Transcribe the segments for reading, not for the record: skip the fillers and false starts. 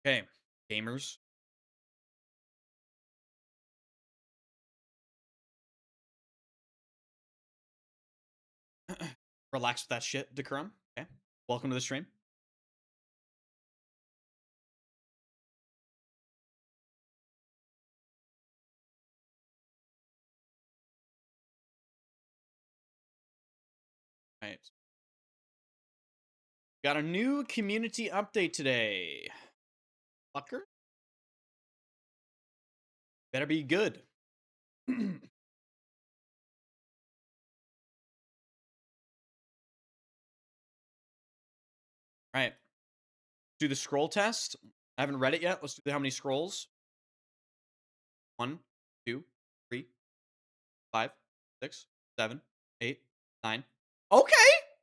Okay, gamers. Relax with that shit, Decorum. Okay. Welcome to the stream. Right. Got a new community update today. Fucker. Better be good. Right. Do the scroll test. I haven't read it yet. Let's do how many scrolls. 1, 2, 3, 5, 6, 7, 8, 9. Okay.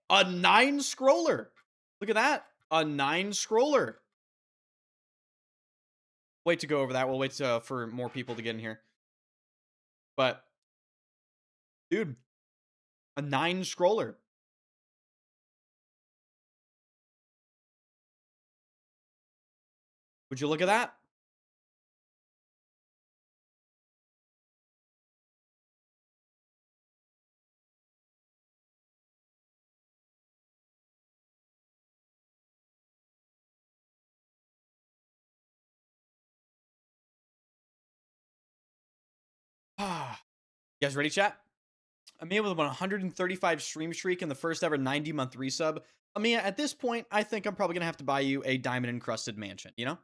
A 9 scroller. Look at that. A 9 scroller. Wait to go over that. We'll wait for more people to get in here. But, dude, a 9 scroller. Would you look at that? Ah. You guys ready, chat? Amia with a 135 stream streak and the first ever 90-month resub. Amia, at this point, I think I'm probably going to have to buy you a diamond encrusted mansion, you know?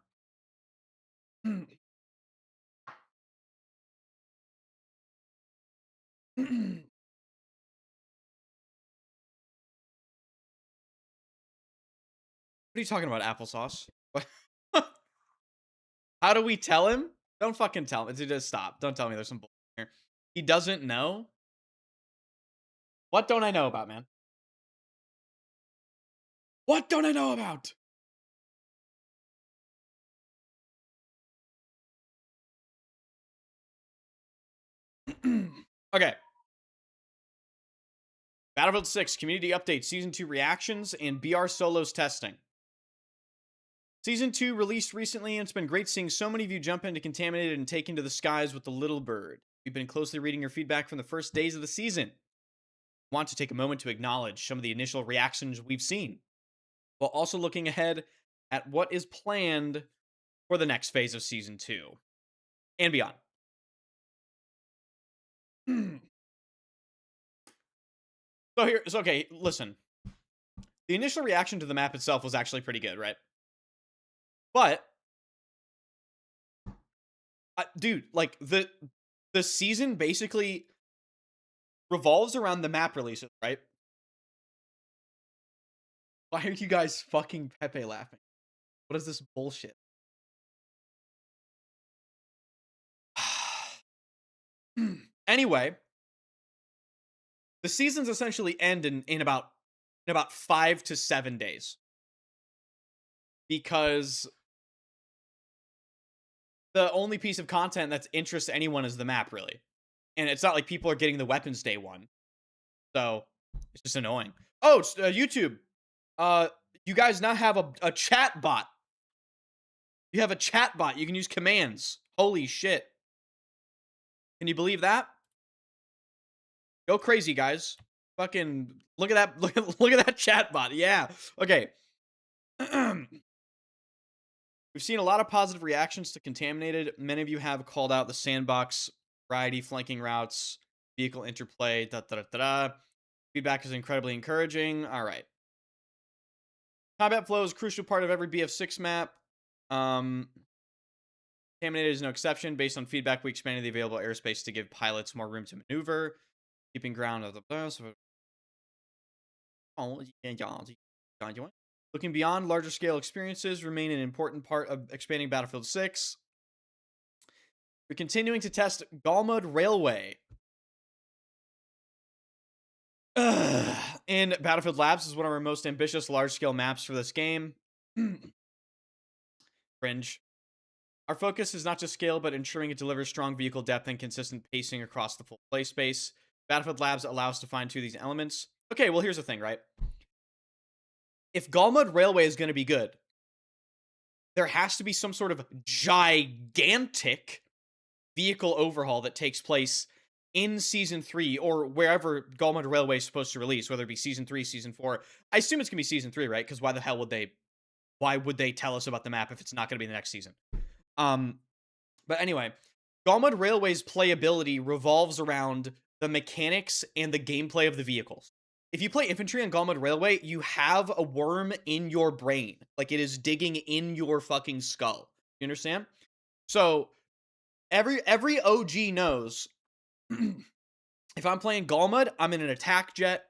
What are you talking about, applesauce? How do we tell him? Don't fucking tell him. Just stop. Don't tell me there's some bull here. He doesn't know? What don't I know about, man? What don't I know about? Okay. Battlefield 6 community update, season 2 reactions, and BR solos testing. Season 2 released recently, and it's been great seeing so many of you jump into Contaminated and taken to the skies with the little bird. We've been closely reading your feedback from the first days of the season. I want to take a moment to acknowledge some of the initial reactions we've seen, while also looking ahead at what is planned for the next phase of Season 2 and beyond. So okay, listen. The initial reaction to the map itself was actually pretty good, right? But dude, like the season basically revolves around the map releases, right? Why are you guys fucking Pepe laughing? What is this bullshit? Anyway, the seasons essentially end in about 5 to 7 days. Because the only piece of content that's interests anyone is the map, really. And it's not like people are getting the weapons day one. So, it's just annoying. Oh, it's, YouTube. You guys now have a chat bot. You have a chat bot. You can use commands. Holy shit. Can you believe that? Go crazy, guys. Fucking look at that. Look at that chat bot. Yeah. Okay. We've seen a lot of positive reactions to Contaminated. Many of you have called out the sandbox, variety, flanking routes, vehicle interplay, Feedback is incredibly encouraging. All right. Combat flow is a crucial part of every BF6 map. Contaminated is no exception. Based on feedback, we expanded the available airspace to give pilots more room to maneuver, keeping ground of the bus. Looking beyond, larger scale experiences remain an important part of expanding Battlefield 6. We're continuing to test Galmud Railway in Battlefield Labs. Is one of our most ambitious large-scale maps for this game. Cringe. Our focus is not just scale, but ensuring it delivers strong vehicle depth and consistent pacing across the full play space. Battlefield Labs allows us to fine-tune these elements. Okay, well, here's the thing, right? If Galmud Railway is going to be good, there has to be some sort of gigantic vehicle overhaul that takes place in season 3 or wherever Gallmud Railway is supposed to release, whether it be season 3, season 4. I assume it's gonna be season 3, right? Because why would they tell us about the map if it's not gonna be the next season? But anyway, Gallmud Railway's playability revolves around the mechanics and the gameplay of the vehicles. If you play infantry on Gallmud Railway, you have a worm in your brain. Like, it is digging in your fucking skull. You understand? So every OG knows if I'm playing Gallmud, I'm in an attack jet.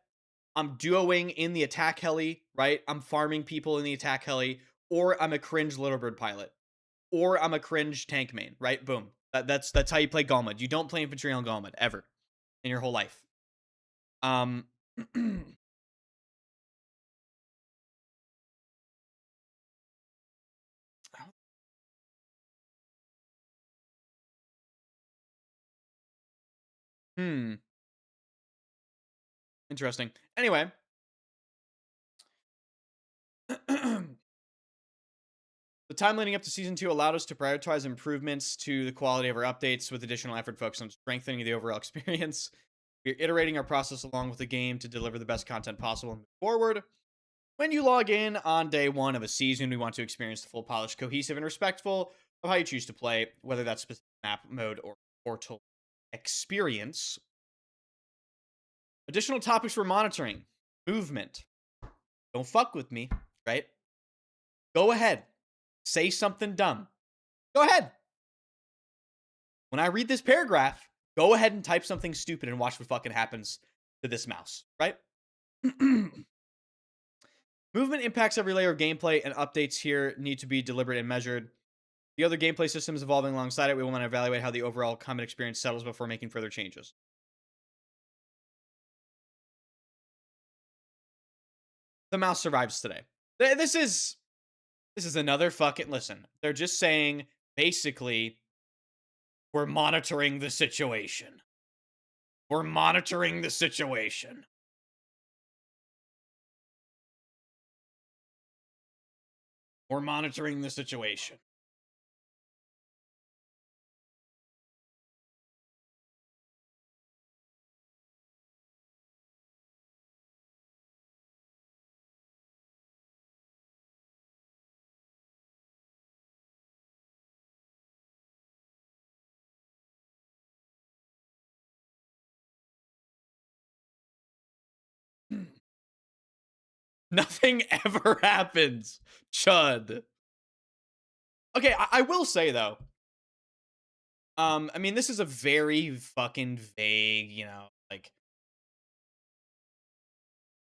I'm duoing in the attack heli, right? I'm farming people in the attack heli, or I'm a cringe little bird pilot, or I'm a cringe tank main, right? Boom. That's how you play Gallmud. You don't play infantry on Gallmud ever in your whole life. Um hmm. Interesting. Anyway, the time leading up to season 2 allowed us to prioritize improvements to the quality of our updates with additional effort focused on strengthening the overall experience. We're iterating our process along with the game to deliver the best content possible and move forward. When you log in on day 1 of a season, we want to experience the full, polished, cohesive, and respectful of how you choose to play, whether that's specific map mode or portal experience. Additional topics we're monitoring: movement. Don't fuck with me, right? Go ahead. Say something dumb. Go ahead. When I read this paragraph, go ahead and type something stupid and watch what fucking happens to this mouse, right? Movement impacts every layer of gameplay, and updates here need to be deliberate and measured. The other gameplay systems evolving alongside it, we want to evaluate how the overall combat experience settles before making further changes. The mouse survives today. This is another fucking listen. They're just saying basically we're monitoring the situation. We're monitoring the situation. We're monitoring the situation. Nothing ever happens, Chud. Okay, I will say though. I mean, this is a very fucking vague, like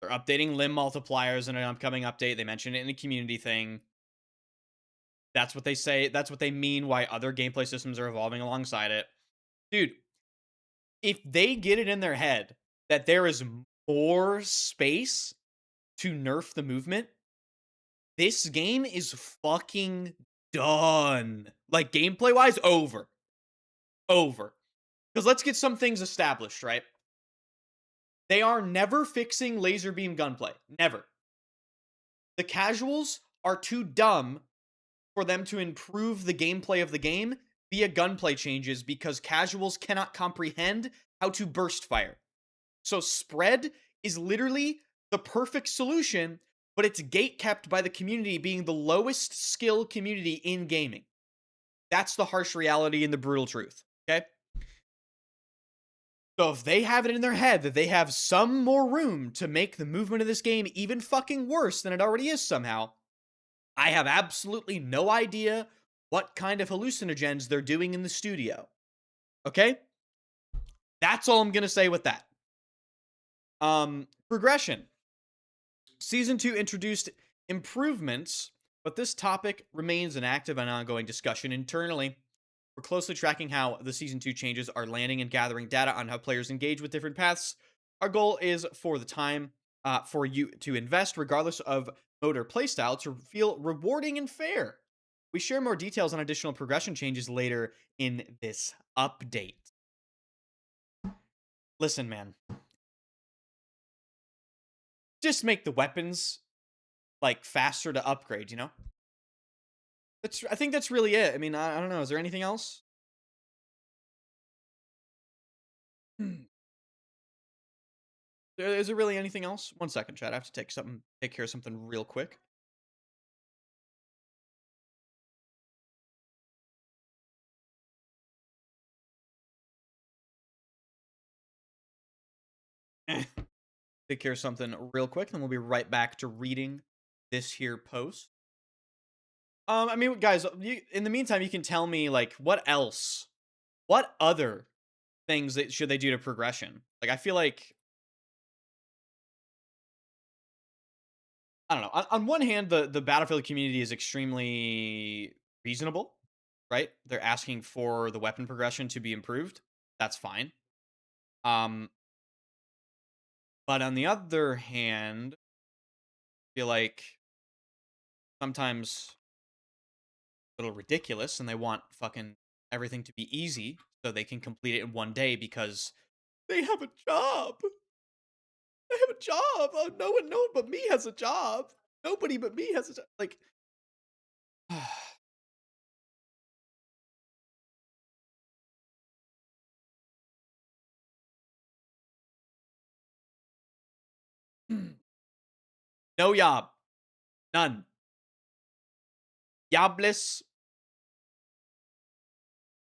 they're updating limb multipliers in an upcoming update. They mentioned it in the community thing. That's what they say. That's what they mean why other gameplay systems are evolving alongside it. Dude, if they get it in their head that there is more space to nerf the movement, this game is fucking done. Like, gameplay wise, over. Over. Because let's get some things established, right? They are never fixing laser beam gunplay. Never. The casuals are too dumb for them to improve the gameplay of the game via gunplay changes because casuals cannot comprehend how to burst fire. So spread is literally the perfect solution, but it's gatekept by the community being the lowest skill community in gaming. That's the harsh reality and the brutal truth, okay? So if they have it in their head that they have some more room to make the movement of this game even fucking worse than it already is somehow, I have absolutely no idea what kind of hallucinogens they're doing in the studio. Okay? That's all I'm going to say with that. Progression. Season 2 introduced improvements, but this topic remains an active and ongoing discussion internally. We're closely tracking how the Season 2 changes are landing and gathering data on how players engage with different paths. Our goal is for the time for you to invest, regardless of mode or playstyle, to feel rewarding and fair. We share more details on additional progression changes later in this update. Listen, man. Just make the weapons, like, faster to upgrade, you know? I think that's really it. I mean, I don't know. Is there anything else? Is there really anything else? One second, chat. I have to take care of something real quick. Take care of something real quick, and we'll be right back to reading this here post. I mean, guys, in the meantime, you can tell me like what other things that should they do to progression? Like, I feel like I don't know. On one hand, the Battlefield community is extremely reasonable, right? They're asking for the weapon progression to be improved. That's fine. But on the other hand, I feel like sometimes a little ridiculous, and they want fucking everything to be easy so they can complete it in one day because they have a job. They have a job. Oh, no one but me has a job. Nobody but me has a job. Like, no job. None. Jobless.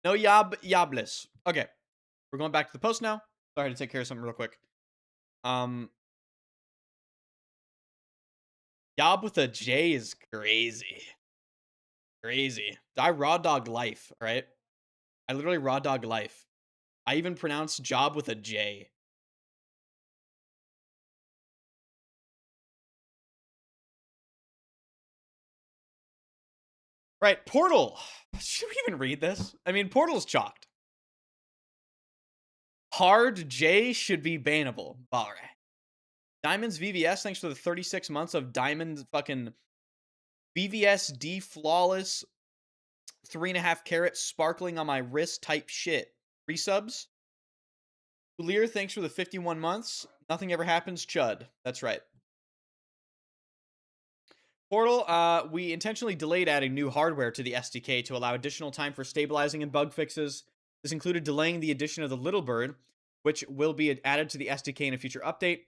No jobless. Okay. We're going back to the post now. Sorry to take care of something real quick. Job with a J is crazy. Crazy. I raw dog life, right? I literally raw dog life. I even pronounce job with a J. Right, Portal. Should we even read this? I mean, Portal's chalked. Hard J should be bannable. Alright. Diamond's VVS, thanks for the 36 months of Diamond fucking VVS D flawless 3.5 carats sparkling on my wrist type shit. Resubs. Lear, thanks for the 51 months. Nothing ever happens, chud. That's right. Portal, we intentionally delayed adding new hardware to the SDK to allow additional time for stabilizing and bug fixes. This included delaying the addition of the Little Bird, which will be added to the SDK in a future update.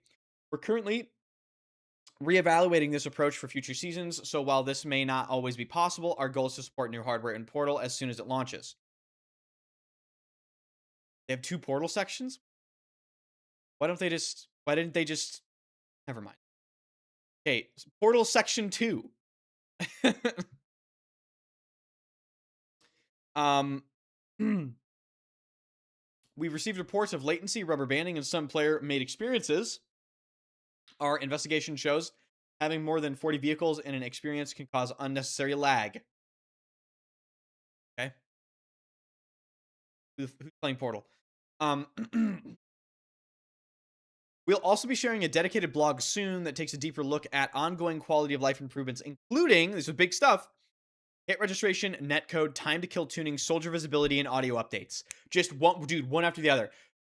We're currently reevaluating this approach for future seasons, so while this may not always be possible, our goal is to support new hardware in Portal as soon as it launches. They have 2 Portal sections? Why didn't they just never mind. Okay, Portal section 2. We've received reports of latency, rubber banding, and some player-made experiences. Our investigation shows having more than 40 vehicles in an experience can cause unnecessary lag. Okay. Who's playing Portal? We'll also be sharing a dedicated blog soon that takes a deeper look at ongoing quality of life improvements, including, this is big stuff, hit registration, netcode, time to kill tuning, soldier visibility, and audio updates. Just one after the other.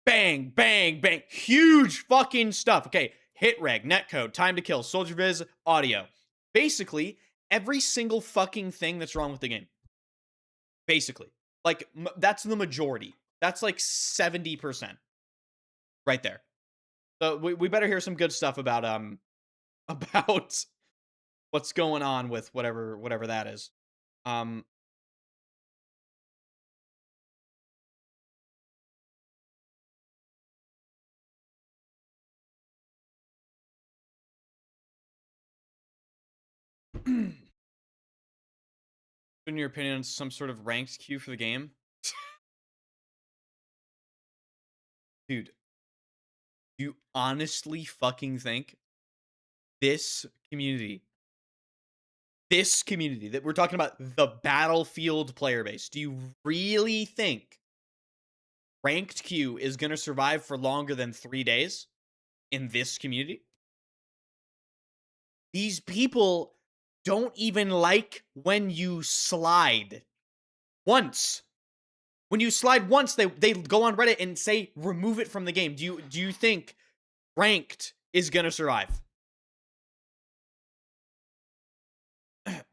Bang, bang, bang. Huge fucking stuff. Okay, hit reg, netcode, time to kill, soldier viz, audio. Basically, every single fucking thing that's wrong with the game. Basically. Like, that's the majority. That's like 70%. Right there. So we better hear some good stuff about what's going on with whatever that is. In your opinion, some sort of ranked queue for the game? Dude, you honestly fucking think this community that we're talking about, the Battlefield player base, do you really think ranked queue is going to survive for longer than 3 days in this community? These people don't even like when you slide once. When you slide once, they go on Reddit and say remove it from the game. Do you think ranked is gonna survive?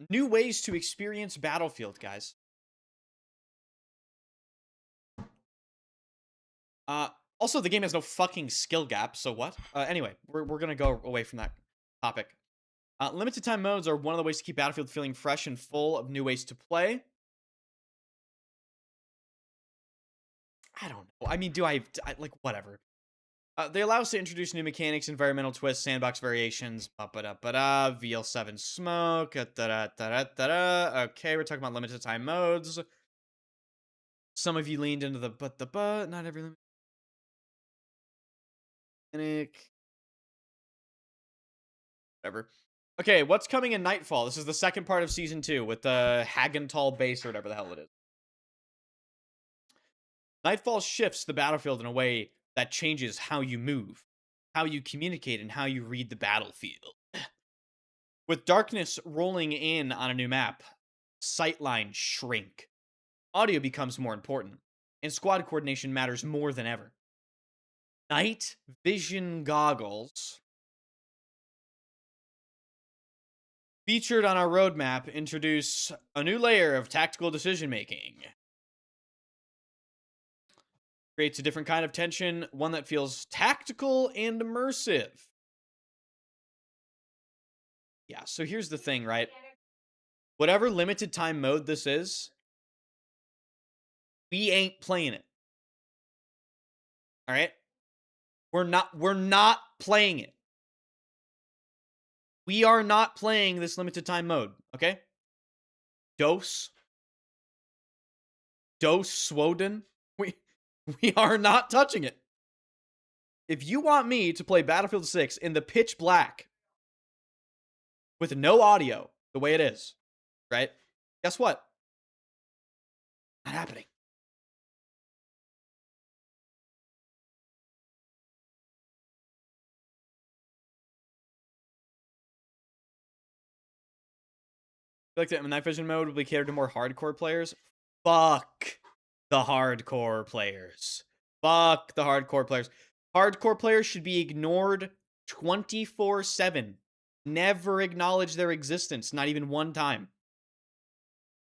New ways to experience Battlefield, guys. Also, the game has no fucking skill gap, so what? Anyway, we're gonna go away from that topic. Limited time modes are one of the ways to keep Battlefield feeling fresh and full of new ways to play. I don't know. I mean, like, whatever. They allow us to introduce new mechanics, environmental twists, sandbox variations, VL7 smoke, da-da-da-da-da-da. Okay, we're talking about limited time modes. Some of you leaned into the not every mechanic. Whatever. Okay, what's coming in Nightfall? This is the second part of Season 2 with the Hagenthal base or whatever the hell it is. Nightfall shifts the battlefield in a way that changes how you move, how you communicate, and how you read the battlefield. With darkness rolling in on a new map, sightlines shrink. Audio becomes more important, and squad coordination matters more than ever. Night vision goggles, featured on our roadmap, introduce a new layer of tactical decision making. Creates a different kind of tension, one that feels tactical and immersive. Yeah, so here's the thing, right? Whatever limited time mode this is, we ain't playing it. All right? We're not playing it. We are not playing this limited time mode, okay? Dose Swoden. We are not touching it. If you want me to play Battlefield 6 in the pitch black with no audio, the way it is, right? Guess what? Not happening. I feel like the night vision mode will be catered to more hardcore players. Fuck the hardcore players. Fuck the hardcore players. Hardcore players should be ignored 24/7. Never acknowledge their existence. Not even one time.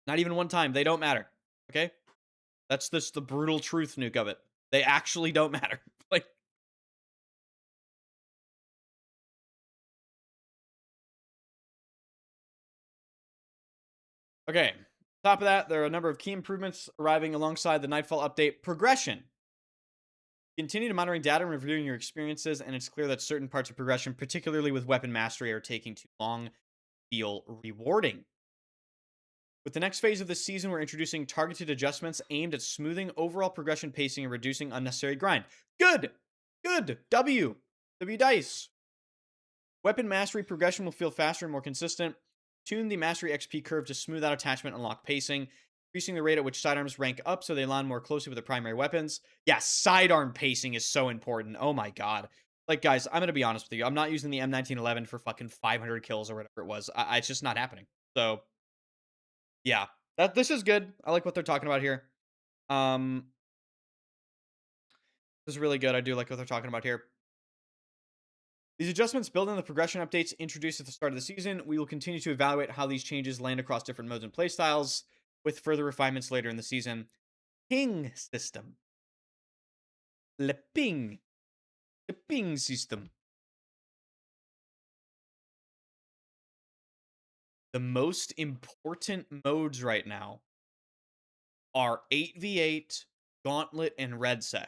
Not even one time. They don't matter. Okay? That's just the brutal truth, Nuke, of it. They actually don't matter. Like, okay. Top of that, there are a number of key improvements arriving alongside the Nightfall update. Progression. Continue to monitoring data and reviewing your experiences, and it's clear that certain parts of progression, particularly with weapon mastery, are taking too long, feel rewarding. With the next phase of this season, we're introducing targeted adjustments aimed at smoothing overall progression pacing and reducing unnecessary grind. Good! Good! W dice. Weapon mastery progression will feel faster and more consistent. Tune the mastery XP curve to smooth out attachment and unlock pacing, increasing the rate at which sidearms rank up so they align more closely with the primary weapons. Yeah, sidearm pacing is so important. Oh my god. Like, guys, I'm going to be honest with you. I'm not using the M1911 for fucking 500 kills or whatever it was. It's just not happening. So, yeah. This is good. I like what they're talking about here. This is really good. I do like what they're talking about here. These adjustments build in the progression updates introduced at the start of the season. We will continue to evaluate how these changes land across different modes and playstyles, with further refinements later in the season. Ping system. Le ping. The ping system. The most important modes right now are 8v8, Gauntlet, and Redsec.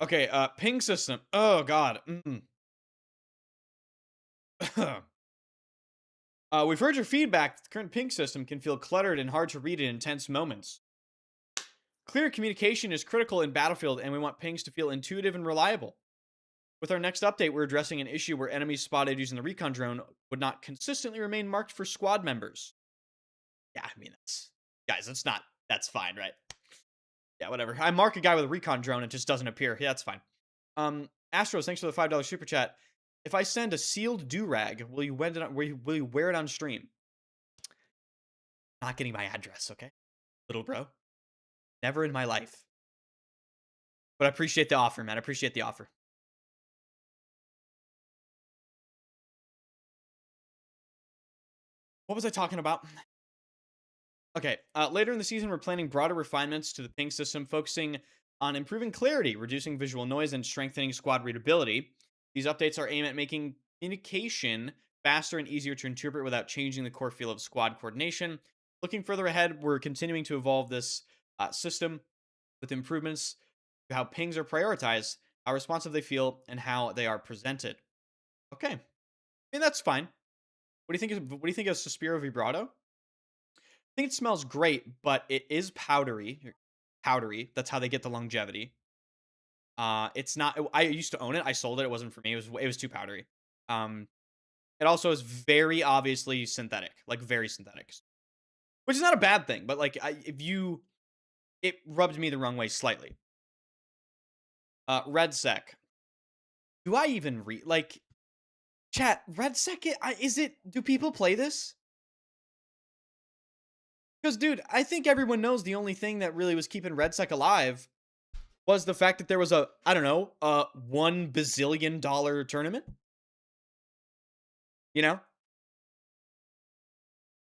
Okay, ping system. Oh god. We've heard your feedback. The current ping system can feel cluttered and hard to read in intense moments. Clear communication is critical in Battlefield, and we want pings to feel intuitive and reliable. With our next update, we're addressing an issue where enemies spotted using the recon drone would not consistently remain marked for squad members. Yeah, I mean, that's fine, right? Yeah, whatever. I mark a guy with a recon drone, it just doesn't appear. Yeah, that's fine. Astros, thanks for the $5 super chat. If I send a sealed do-rag, will you wear it on stream? Not getting my address, okay? Little bro. Never in my life. But I appreciate the offer, man. I appreciate the offer. What was I talking about? Okay, later in the season, we're planning broader refinements to the ping system, focusing on improving clarity, reducing visual noise, and strengthening squad readability. These updates are aimed at making communication faster and easier to interpret without changing the core feel of squad coordination. Looking further ahead, we're continuing to evolve this system with improvements to how pings are prioritized, how responsive they feel, and how they are presented. Okay, I mean that's fine. What do you think of Suspiro Vibrato? I think it smells great, but it is powdery. Powdery. That's how they get the longevity. It's not. I used to own it. I sold it. It wasn't for me. It was too powdery. Um, it also is very obviously synthetic, like very synthetic, which is not a bad thing. But like, it rubbed me the wrong way slightly. Redsec. Do I even read like chat? Redsec. Is it? Do people play this? Because, dude, I think everyone knows the only thing that really was keeping Redsec alive was the fact that there was a, I don't know, $1 bazillion tournament. You know?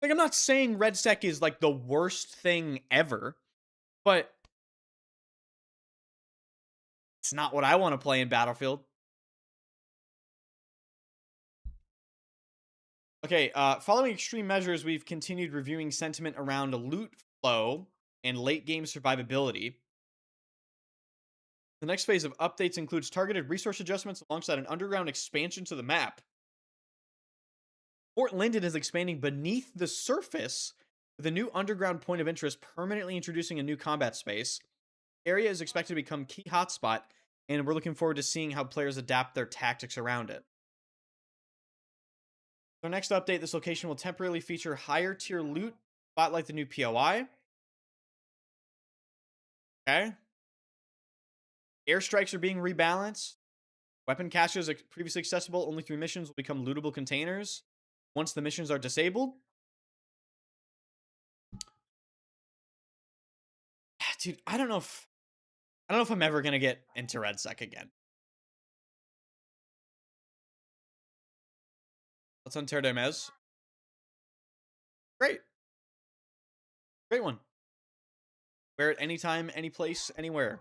Like, I'm not saying Redsec is like the worst thing ever, but it's not what I want to play in Battlefield. Okay, following extreme measures, we've continued reviewing sentiment around loot flow and late game survivability. The next phase of updates includes targeted resource adjustments alongside an underground expansion to the map. Fort Linden is expanding beneath the surface with a new underground point of interest, permanently introducing a new combat space. Area is expected to become key hotspot, and we're looking forward to seeing how players adapt their tactics around it. So next update, this location will temporarily feature higher tier loot, spotlight the new POI. Okay. Airstrikes are being rebalanced. Weapon caches previously accessible only through missions will become lootable containers once the missions are disabled. Dude, I don't know if I'm ever gonna get into Redsec again. Let's on Terre de Mez. Great. Great one. Wear it anytime, any place, anywhere.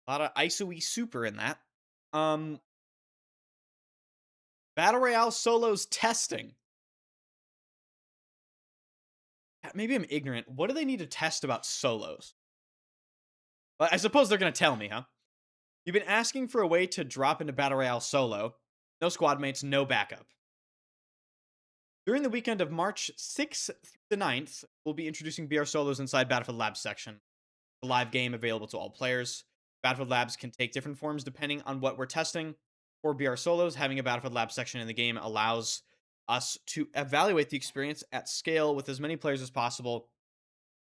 A lot of ISO-y super in that. Battle Royale solos testing. Maybe I'm ignorant. What do they need to test about solos? Well, I suppose they're going to tell me, huh? You've been asking for a way to drop into Battle Royale solo. No squad mates, no backup. During the weekend of March 6th through the 9th, we'll be introducing BR solos inside Battlefield Labs section. The live game available to all players. Battlefield Labs can take different forms depending on what we're testing. For BR solos, having a Battlefield Labs section in the game allows us to evaluate the experience at scale with as many players as possible.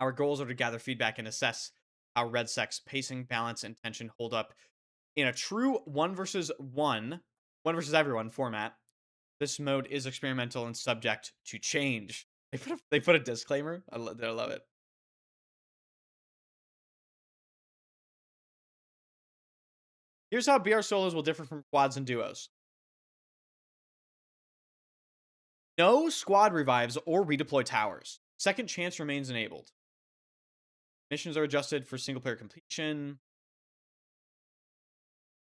Our goals are to gather feedback and assess how Redsec's pacing, balance, and tension hold up in a true one versus everyone format. This mode is experimental and subject to change. They put a disclaimer. I love it. Here's how BR solos will differ from squads and duos. No squad revives or redeploy towers. Second chance remains enabled. Missions are adjusted for single player completion.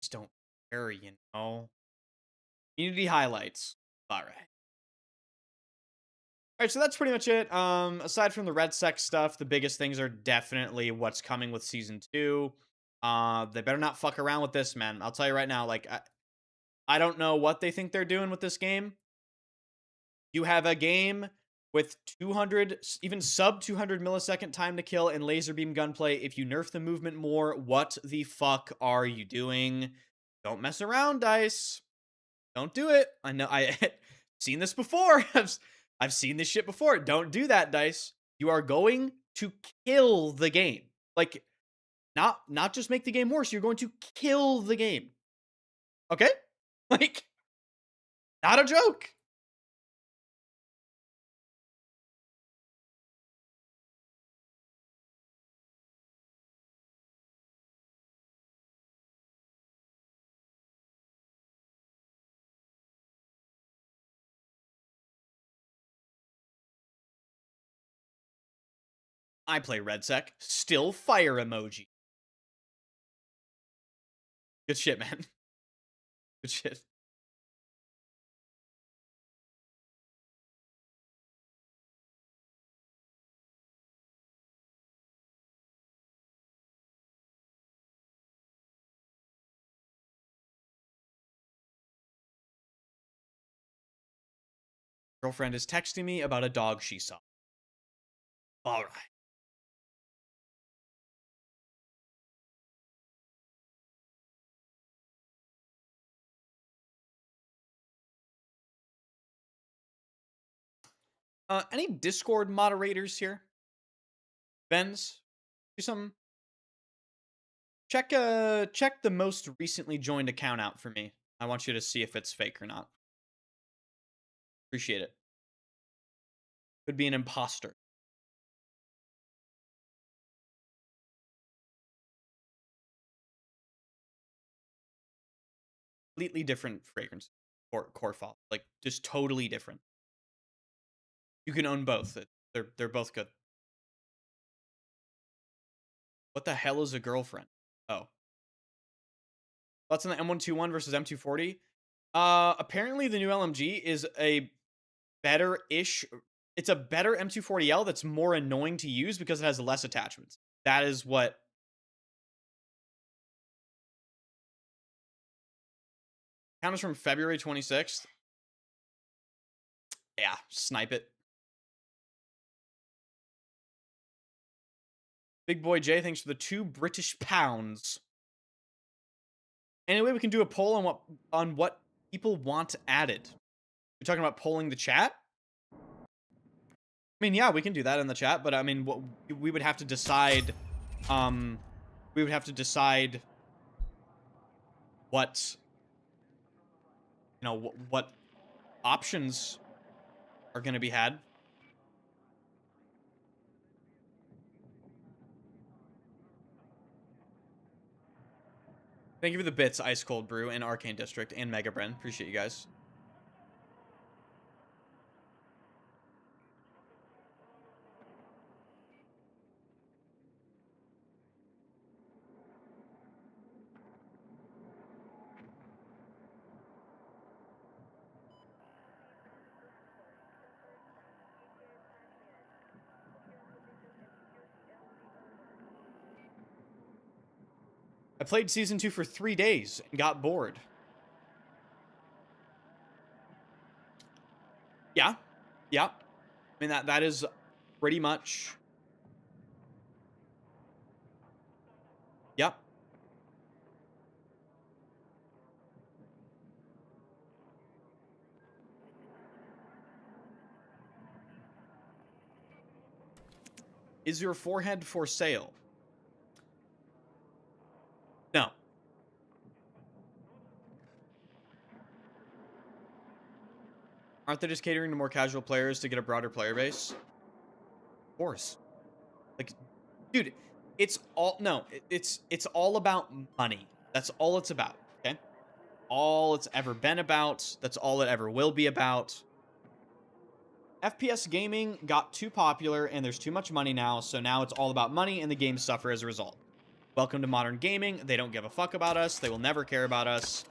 Just don't care, you know. Community highlights. All right. All right, so that's pretty much it. Aside from the Redsec stuff, the biggest things are definitely what's coming with season 2. They better not fuck around with this, man. I'll tell you right now. Like, I don't know what they think they're doing with this game. You have a game with 200, even sub 200 millisecond time to kill and laser beam gunplay. If you nerf the movement more, what the fuck are you doing? Don't mess around, DICE. Don't do it. I know I've seen this before. I've seen this shit before. Don't do that, DICE. You are going to kill the game. Like, Not just make the game worse, you're going to kill the game. Okay? Like, not a joke. I play Redsec. Still fire emoji. Good shit, man. Good shit. Girlfriend is texting me about a dog she saw. All right. Any Discord moderators here? Benz, do something. Check the most recently joined account out for me. I want you to see if it's fake or not. Appreciate it. Could be an imposter. Completely different fragrance or core file. Like, just totally different. You can own both. They're both good. What the hell is a girlfriend? Oh. Thoughts on the M121 versus M240? Apparently the new LMG is a better-ish... It's a better M240L that's more annoying to use because it has less attachments. That is what... Count is from February 26th. Yeah, snipe it. Big Boy J, thanks for the 2 British pounds. Anyway, we can do a poll on what people want added. You're talking about polling the chat? I mean, yeah, we can do that in the chat, but I mean, what we would have to decide, we would have to decide what, you know, what options are going to be had. Thank you for the bits, Ice Cold Brew and Arcane District and Mega Bren. Appreciate you guys. I played Season 2 for 3 days and got bored. Yeah. Yeah. I mean, that is pretty much... Yep. Is your forehead for sale? No. Aren't they just catering to more casual players to get a broader player base? Of course. Like, dude, it's all... No, it's all about money. That's all it's about, okay? All it's ever been about. That's all it ever will be about. FPS gaming got too popular, and there's too much money now, so now it's all about money, and the games suffer as a result. Welcome to modern gaming. They don't give a fuck about us. They will never care about us.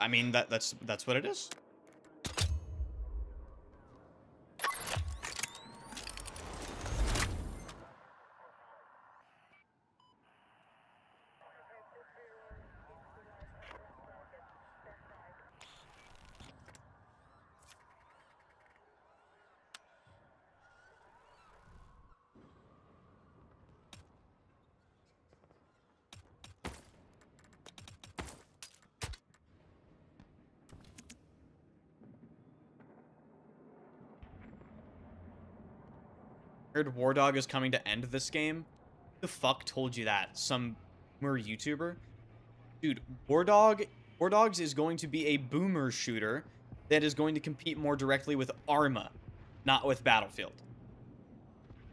I mean, that's what it is. Heard War Dog is coming to end this game. the fuck told you that? Some boomer YouTuber? Dude, War Dogs is going to be a boomer shooter that is going to compete more directly with Arma, not with Battlefield.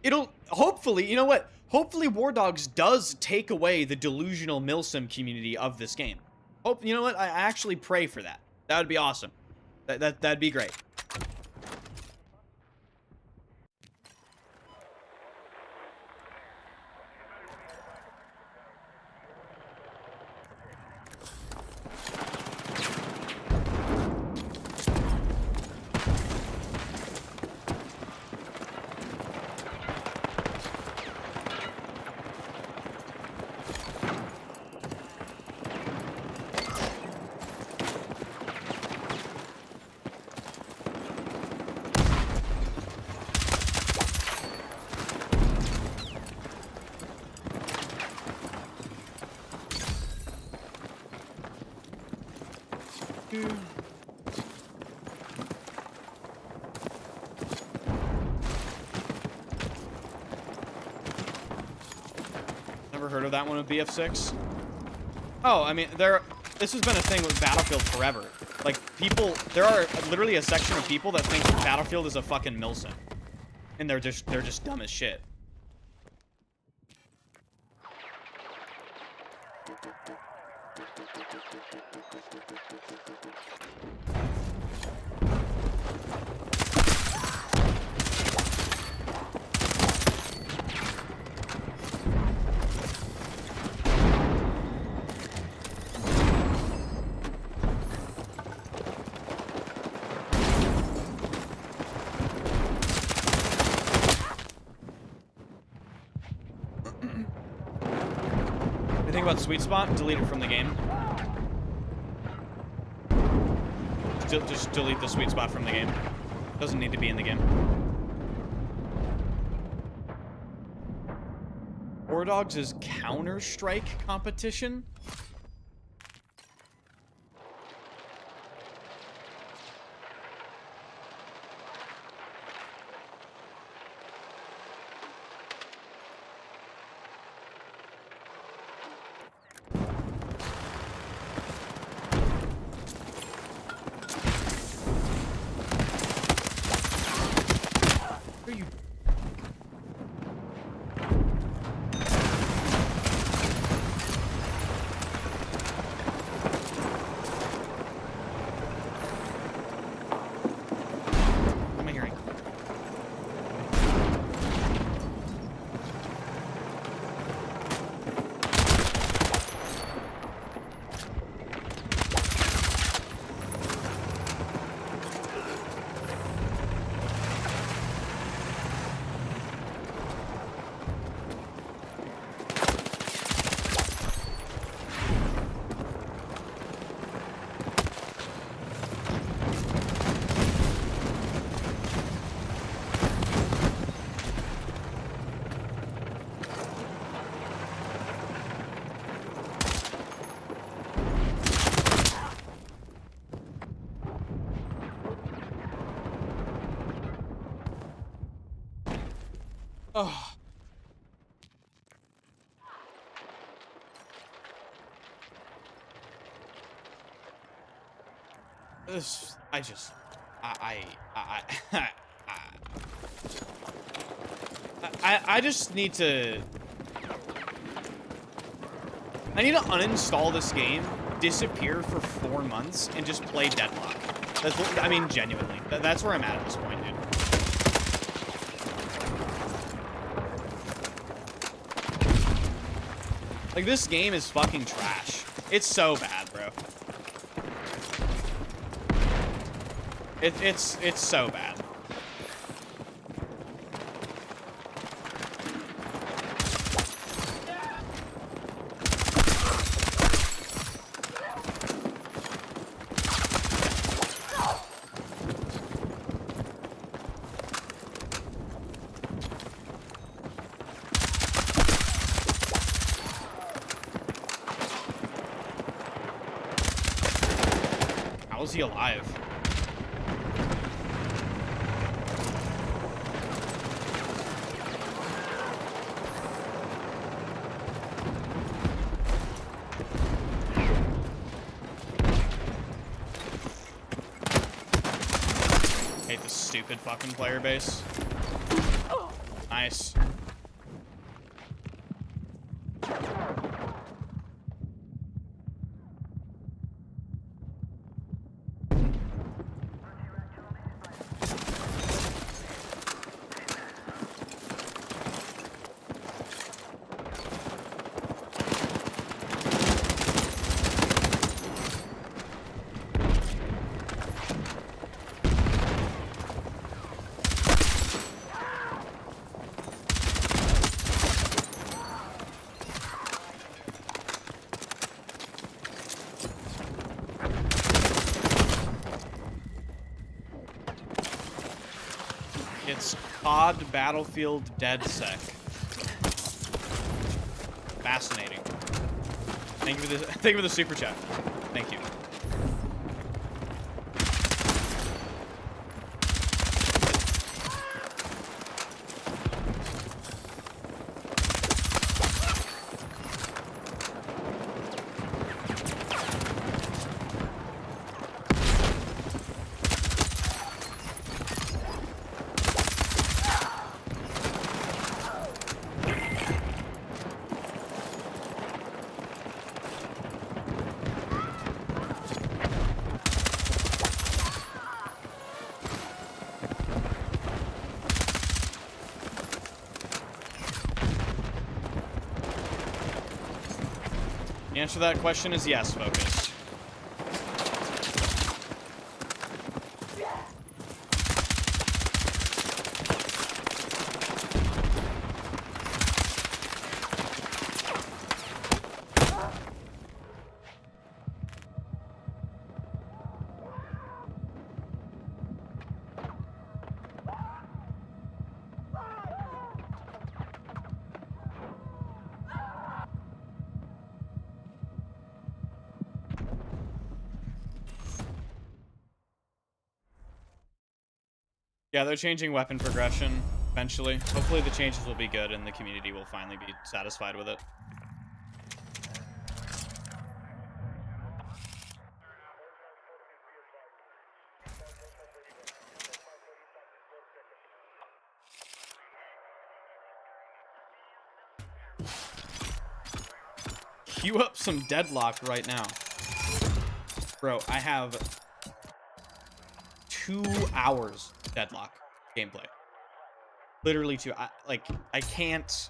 It'll hopefully, you know what? Hopefully War Dogs does take away the delusional milsim community of this game. Hope, you know what? I actually pray for that. That would be awesome. That'd be great. Never heard of that one with BF6? Oh, I mean, this has been a thing with Battlefield forever. Like, there are literally a section of people that think Battlefield is a fucking milsim. And they're just dumb as shit. Sweet spot, delete it from the game. Just delete the sweet spot from the game. Doesn't need to be in the game. War Dogs is Counter-Strike competition? Oh. This, I just need to... I need to uninstall this game, disappear for 4 months, and just play Deadlock. That's what, I mean, genuinely. That's where I'm at this point, dude. Like, this game is fucking trash. It's so bad, bro. It's so bad. How is he alive? stupid fucking player base. Nice. It's COD Battlefield Deadsec. Fascinating. Thank you for the super chat. Thank you. The answer to that question is yes, Focus. Yeah, they're changing weapon progression eventually. Hopefully the changes will be good and the community will finally be satisfied with it. Queue up some Deadlock right now. Bro, I have 2 hours Deadlock gameplay. Literally 2. I can't.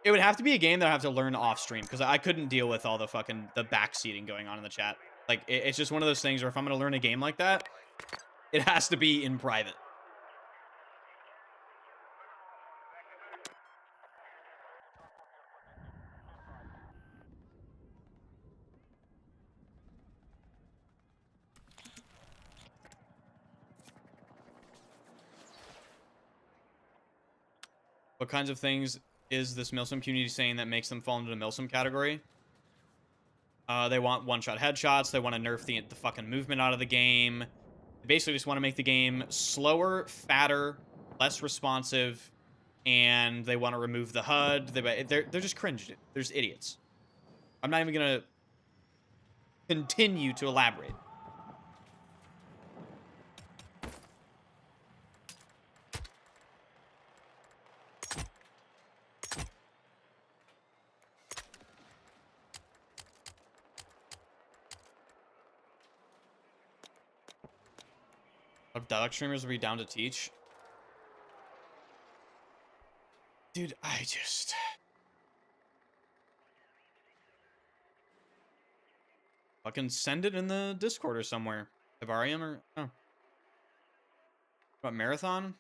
It would have to be a game that I have to learn off stream because I couldn't deal with all the fucking backseating going on in the chat. Like it's just one of those things where if I'm gonna learn a game like that, it has to be in private. What kinds of things is this Milsim community saying that makes them fall into the Milsim category? They want one-shot headshots. They want to nerf the fucking movement out of the game. They basically just want to make the game slower, fatter, less responsive, and they want to remove the HUD. They're just cringe. They're just idiots. I'm not even gonna continue to elaborate. Of Dialog streamers will be down to teach. Dude, I just... fucking send it in the Discord or somewhere. Ivarium or... oh. What, Marathon?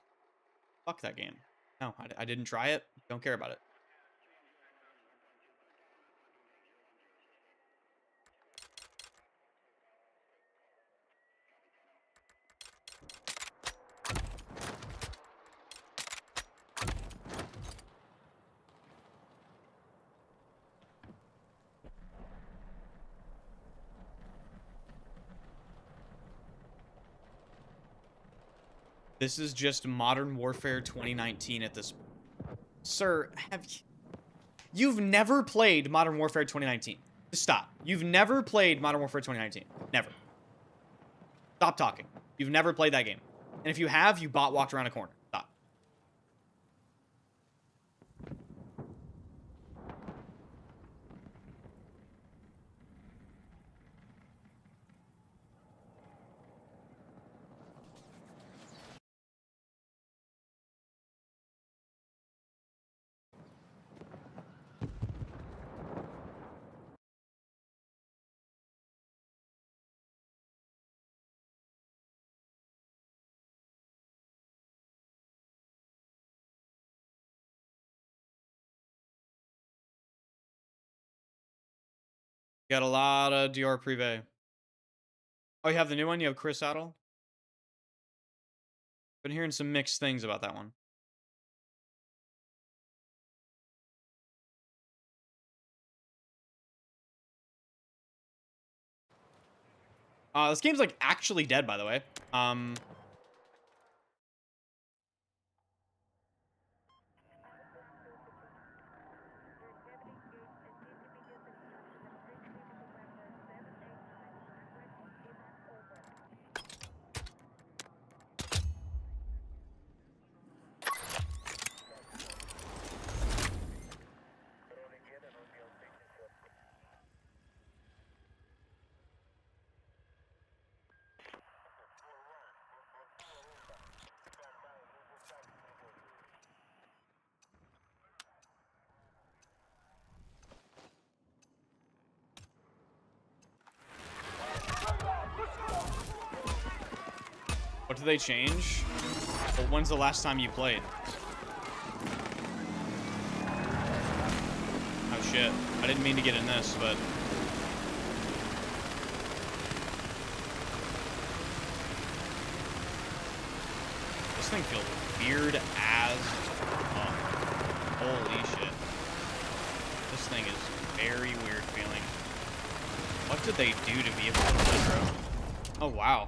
Fuck that game. No, I didn't try it. Don't care about it. This is just Modern Warfare 2019 at this... Sir, you've never played Modern Warfare 2019. Just stop. You've never played Modern Warfare 2019. Never. Stop talking. You've never played that game. And if you have, you bot walked around a corner. Stop. Got a lot of Dior Privé. Oh, you have the new one? You have Chris Saddle? Been hearing some mixed things about that one. This game's like actually dead, by the way. What did they change? Well, when's the last time you played? Oh shit. I didn't mean to get in this, but... This thing feels weird as fuck. Holy shit. This thing is very weird feeling. What did they do to BF4? Oh wow.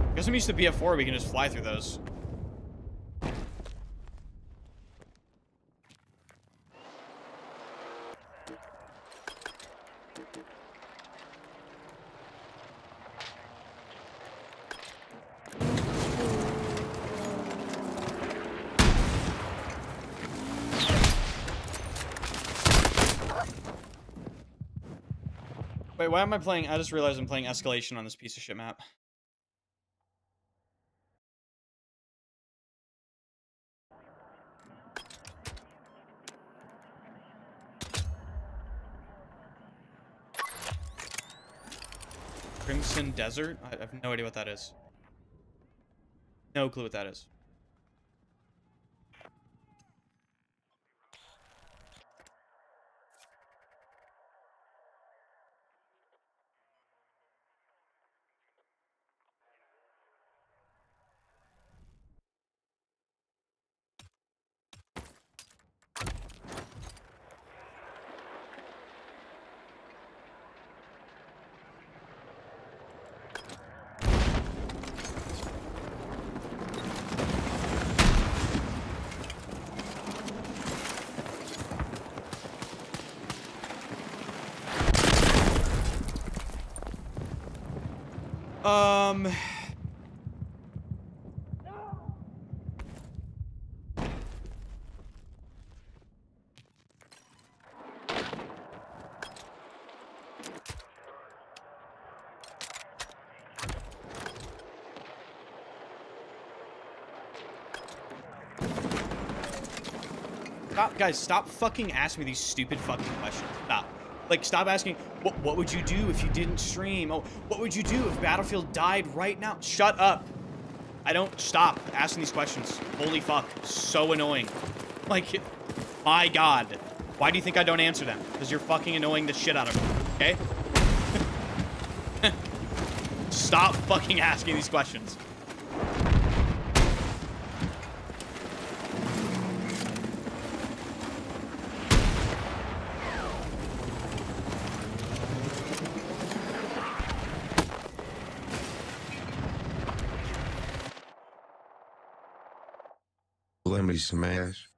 I guess I'm used to BF4, we can just fly through those. Wait, why am I playing? I just realized I'm playing Escalation on this piece of shit map. Crimson Desert? I have no idea what that is. No clue what that is. Stop, guys, stop fucking asking me these stupid fucking questions. Stop. Like, stop asking, what would you do if you didn't stream? Oh, what would you do if Battlefield died right now? Shut up. I don't stop asking these questions. Holy fuck. So annoying. Like, my God. Why do you think I don't answer them? Because you're fucking annoying the shit out of me, okay? Stop fucking asking these questions. Let me smash.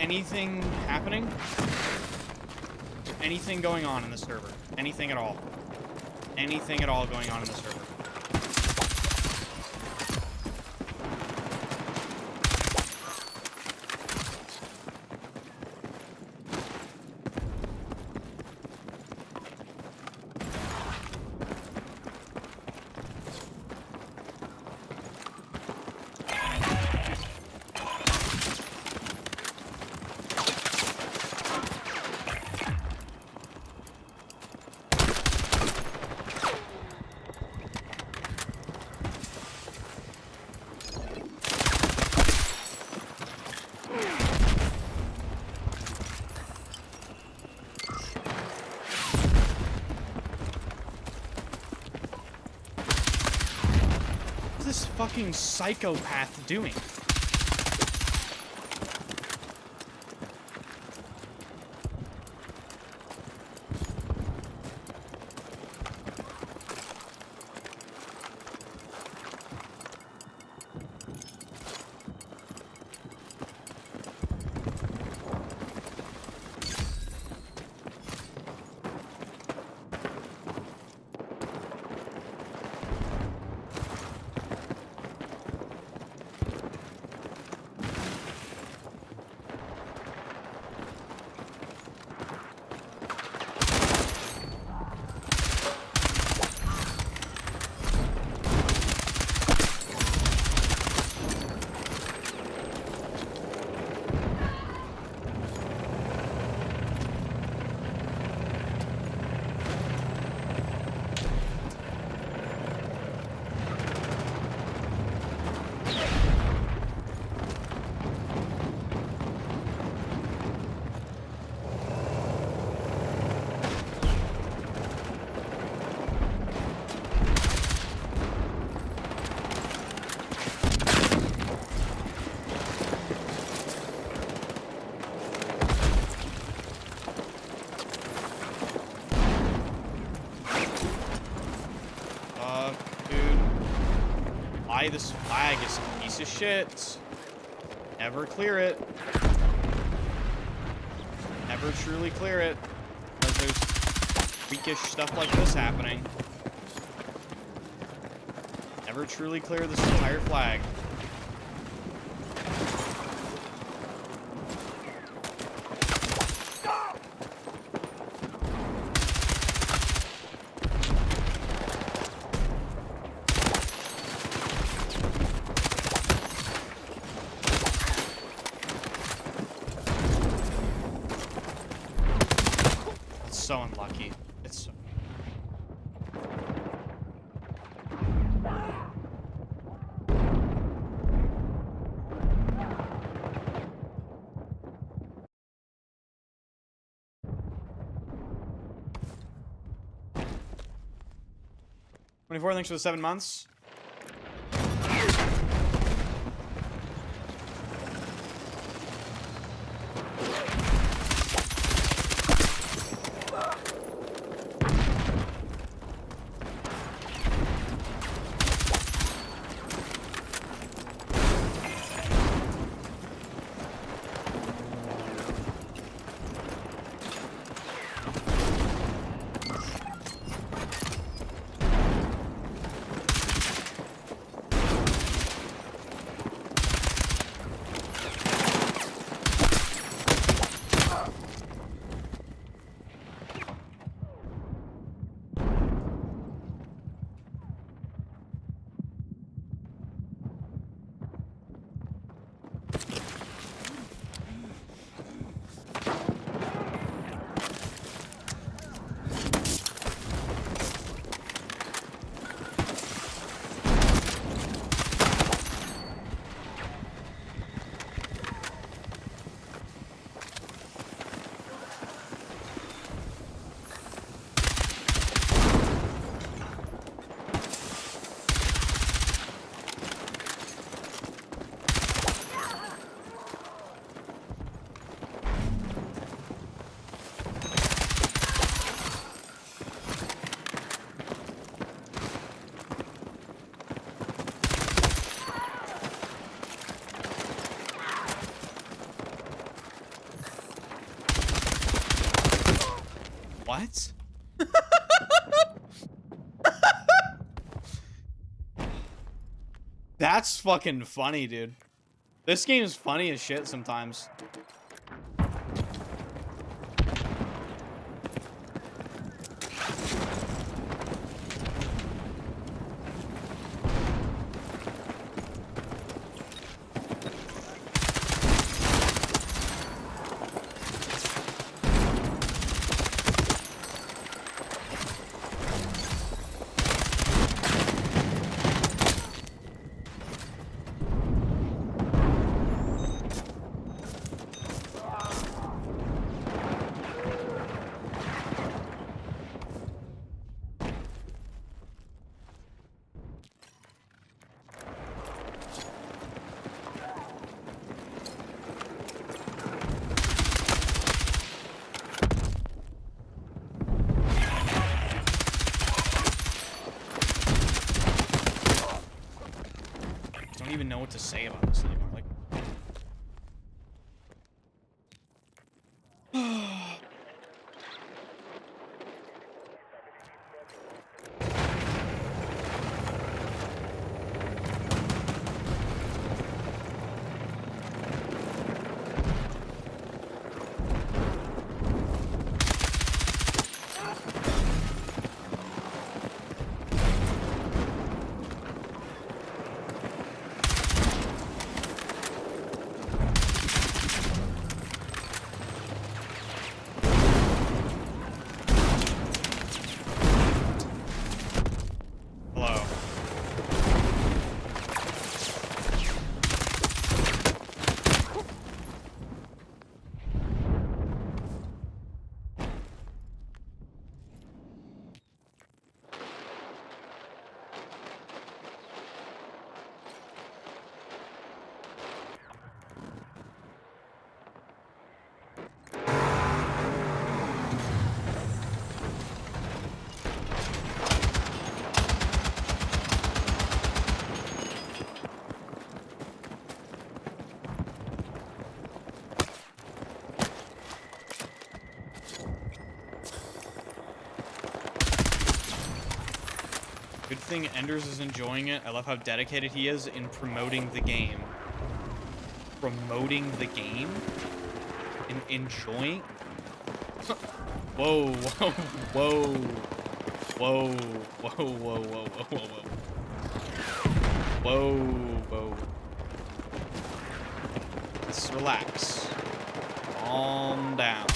Anything happening? Anything going on in the server? Anything at all? Anything at all going on in the server? This fucking psychopath doing? This flag is a piece of shit. Never clear it. Never truly clear it. Because there's freakish stuff like this happening. Never truly clear this entire flag. So unlucky. It's so... $24, thanks for the 7 months. What? That's fucking funny, dude. This game is funny as shit sometimes. Don't even know what to say about this anymore. Like, hello. Good thing Enders is enjoying it. I love how dedicated he is in promoting the game. Promoting the game? In enjoying? Whoa, whoa, whoa. Whoa, whoa, whoa, whoa, whoa, whoa, whoa. Whoa, whoa. Let's relax. Calm down.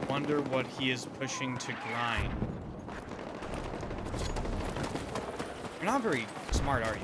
Wonder what he is pushing to grind. You're not very smart, are you?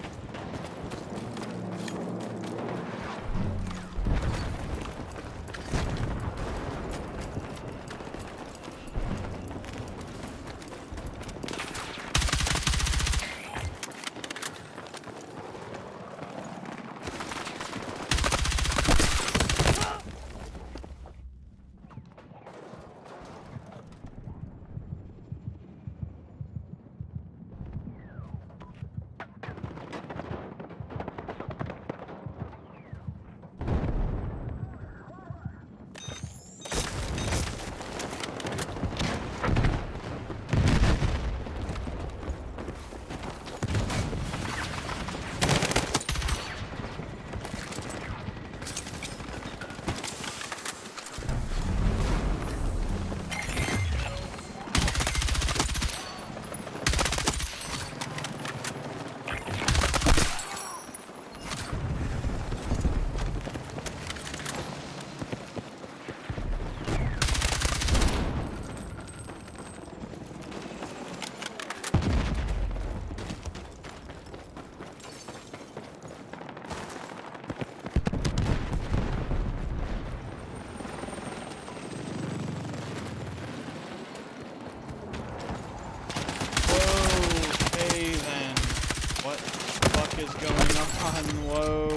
is going on? Whoa,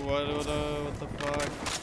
what the fuck?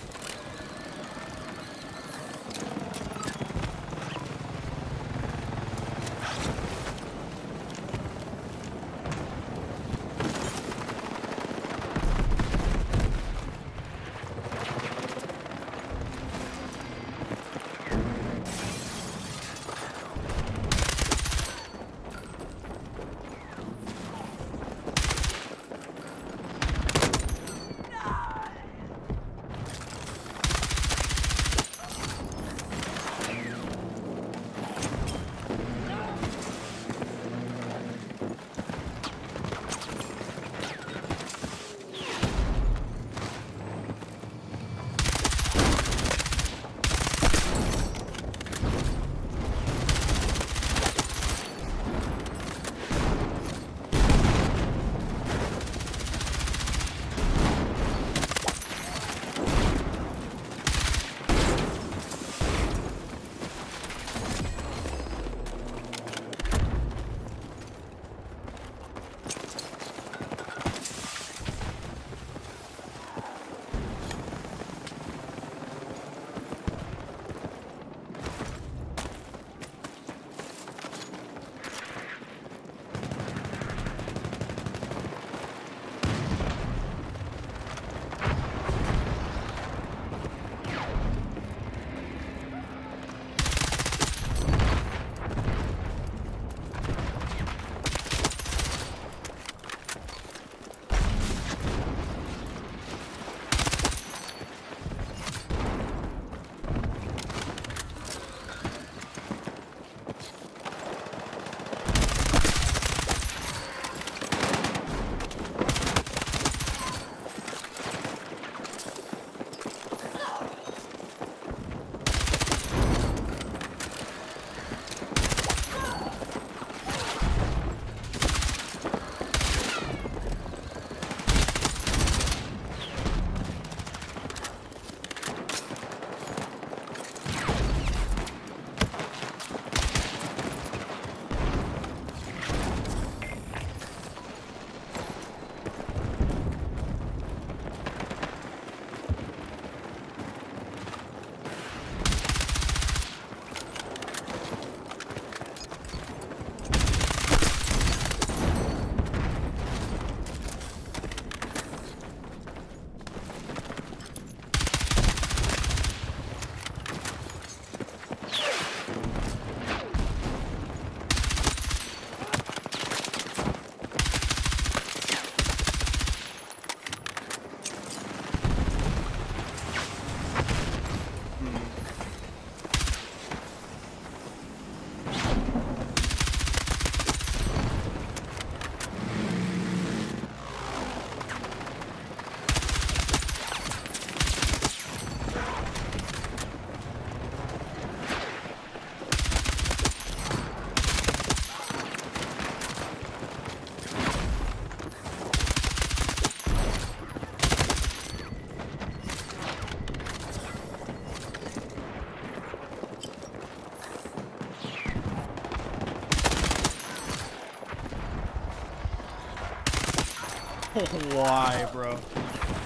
Why, bro?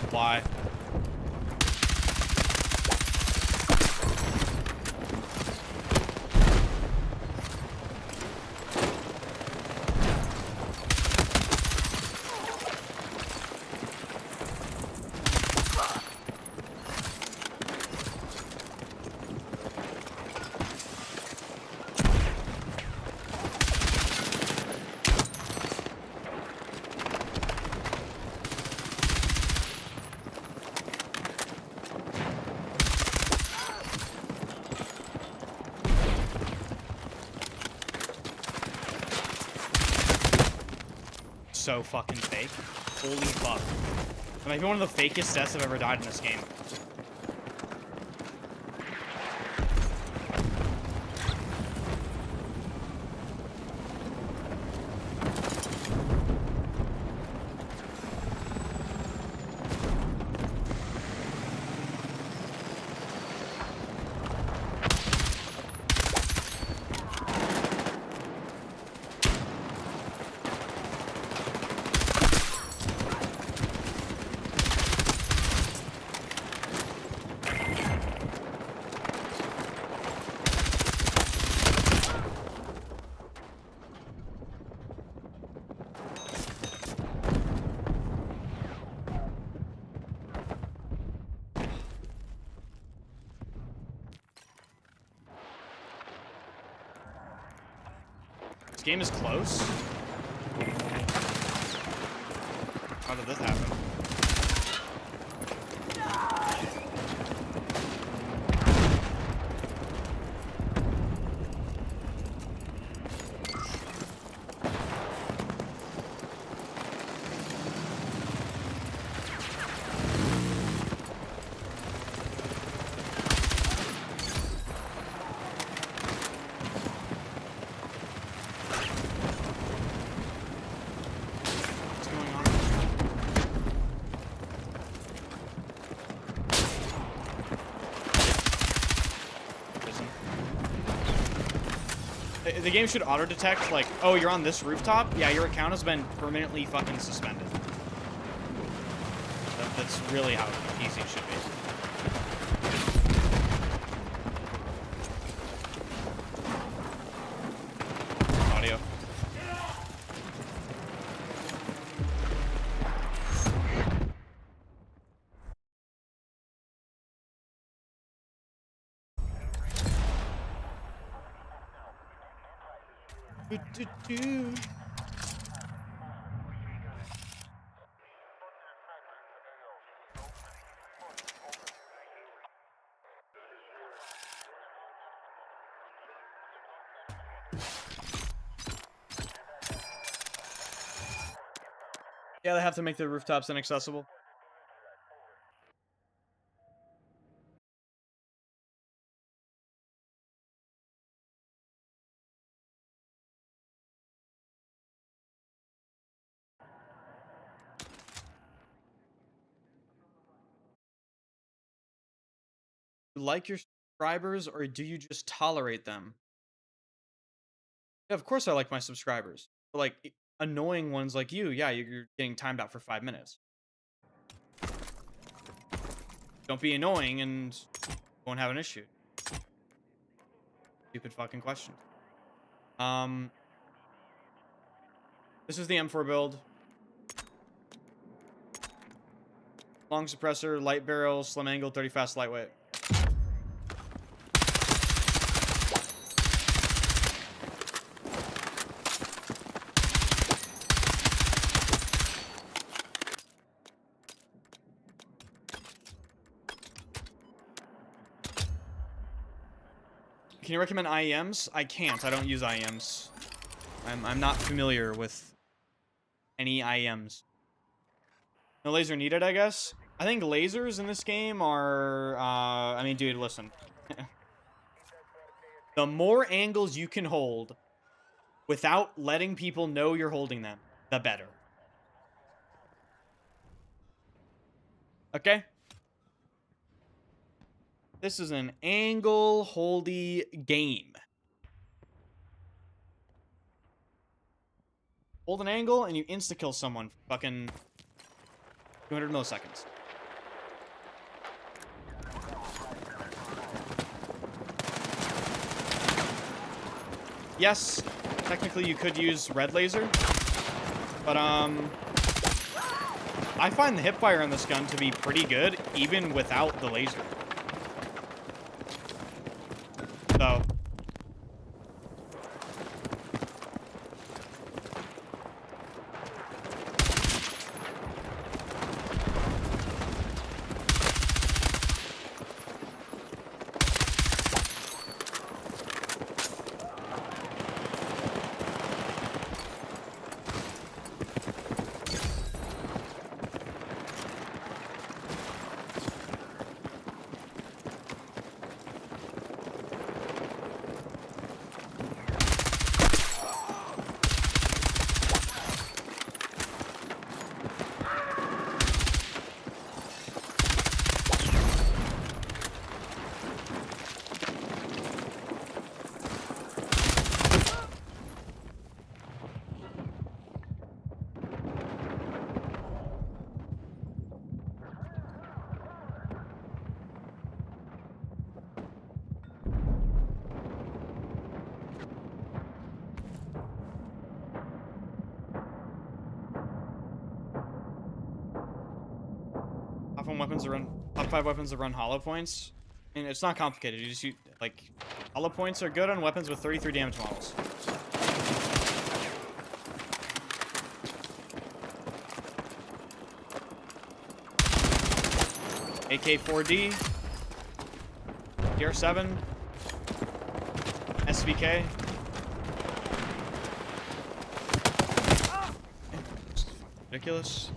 Why? So fucking fake. Holy fuck. That might be one of the fakest deaths I've ever died in this game. This game is close. How did this happen? The game should auto-detect, like, oh, you're on this rooftop? Yeah, your account has been permanently fucking suspended. That's really how easy it should be. Audio. Yeah, they have to make the rooftops inaccessible. Like your subscribers, or do you just tolerate them? Yeah, of course I like my subscribers. But like annoying ones like you, yeah, you're getting timed out for 5 minutes. Don't be annoying and won't have an issue. Stupid fucking question. This is the M4 build. Long suppressor, light barrel, slim angle, 30 fast, lightweight. Can you recommend IEMs? I can't. I don't use IEMs. I'm not familiar with any IEMs. No laser needed, I guess. I think lasers in this game are... I mean, dude, listen. The more angles you can hold without letting people know you're holding them, the better. Okay? This is an angle-holdy game. Hold an angle and you insta-kill someone for fucking 200 milliseconds. Yes, technically you could use red laser, but I find the hipfire on this gun to be pretty good, even without the laser. So... top 5 weapons that run hollow points, and it's not complicated. You just use, like, hollow points are good on weapons with 33 damage models. AK-4D. DR7. SVK. Ridiculous.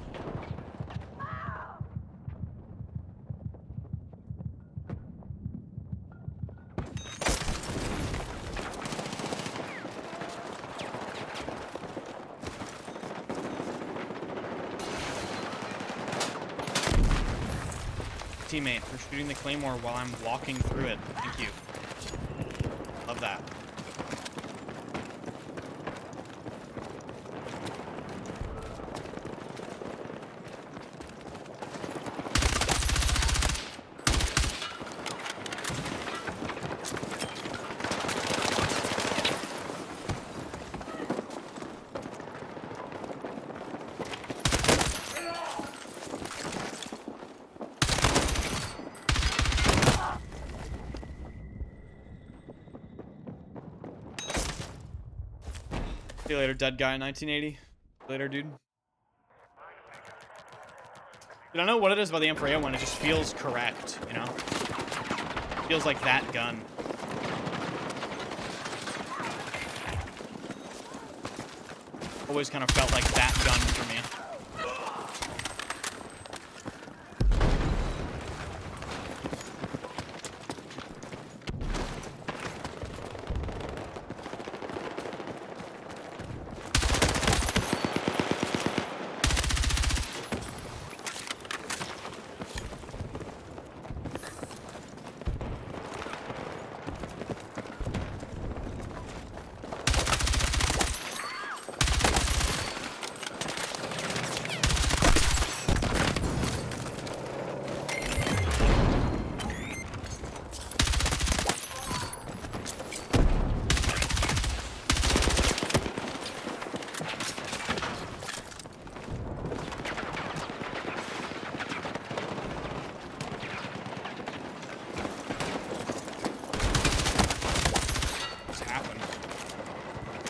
Teammate for shooting the claymore while I'm walking through it. Thank you. Love that. See you later, dead guy in 1980. Later, dude. I don't know what it is about the M4A1. It just feels correct, you know? It feels like that gun. Always kind of felt like that gun for me.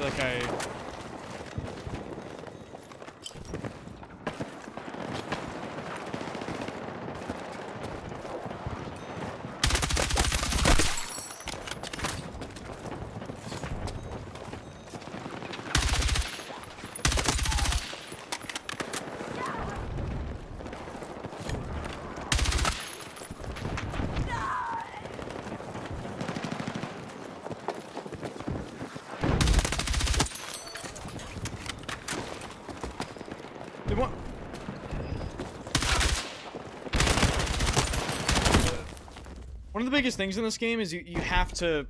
Like one of the biggest things in this game is you have to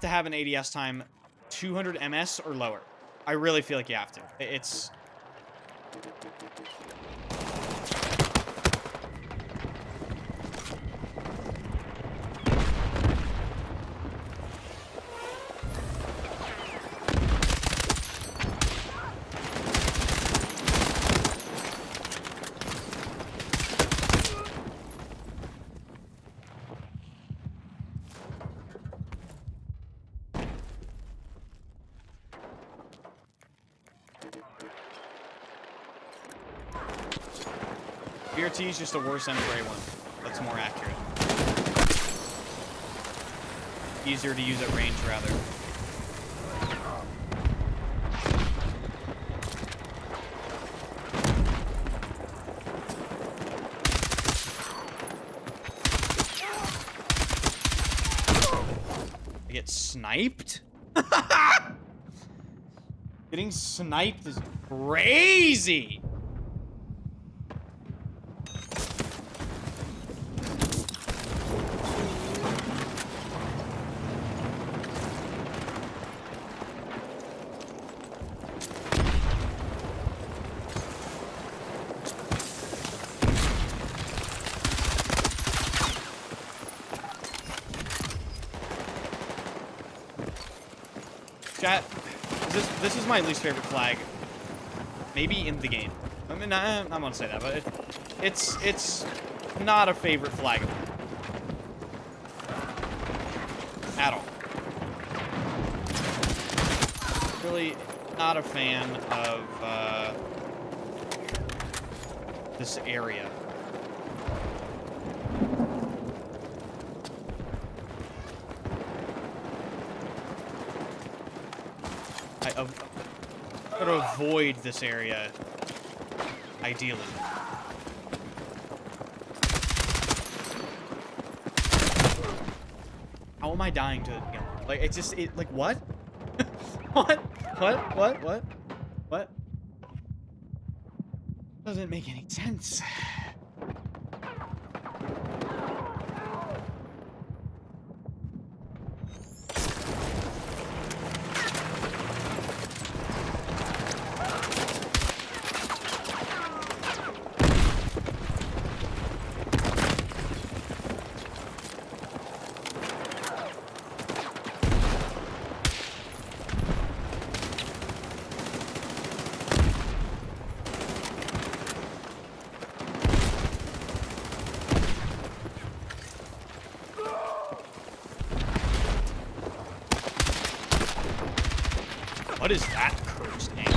have an ADS time 200 ms or lower. I really feel like you have to. It's BRT is just a worse M4A1. That's more accurate. Easier to use at range, rather. I get sniped? Getting sniped is crazy! Chat, this is my least favorite flag, maybe in the game. I mean, I won't say that, but it's not a favorite flag at all. Really not a fan of this area. Try to avoid this area, ideally. How am I dying to, like, it's just, like, what? What? Doesn't make any sense. What is that cursed angle?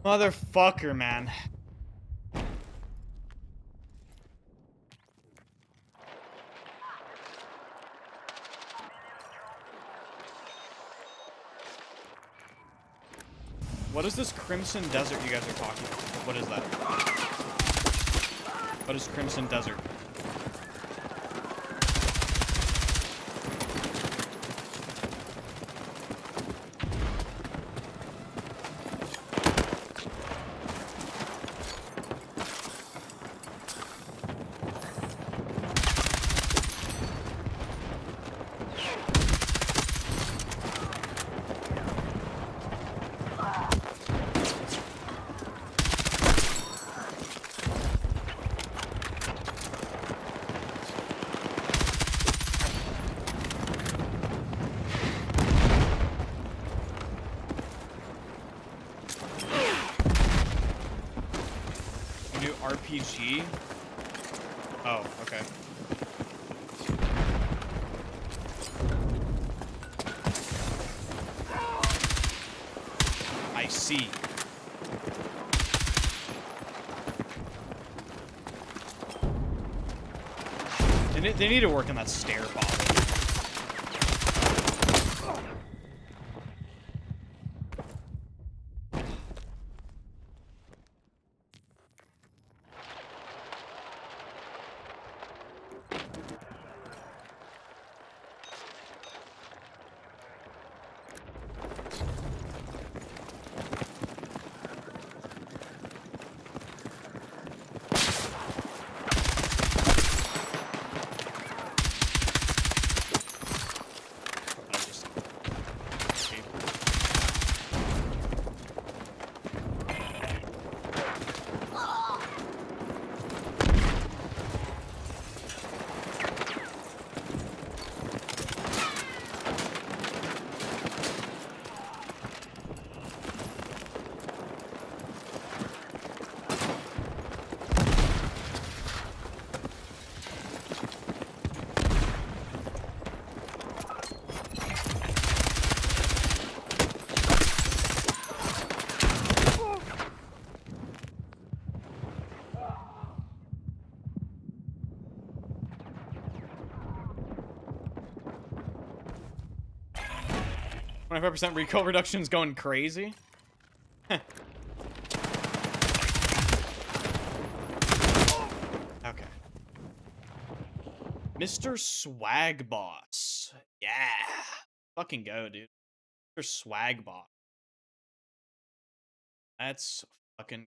Motherfucker, man. What is this Crimson Desert you guys are talking about? What is that? What is Crimson Desert? RPG? Oh, okay. I see. They need to work on that stair bottle. %, recoil reduction's going crazy. Okay. Mr. Swag Boss. Yeah. Fucking go, dude. Mr. Swag Boss. That's fucking...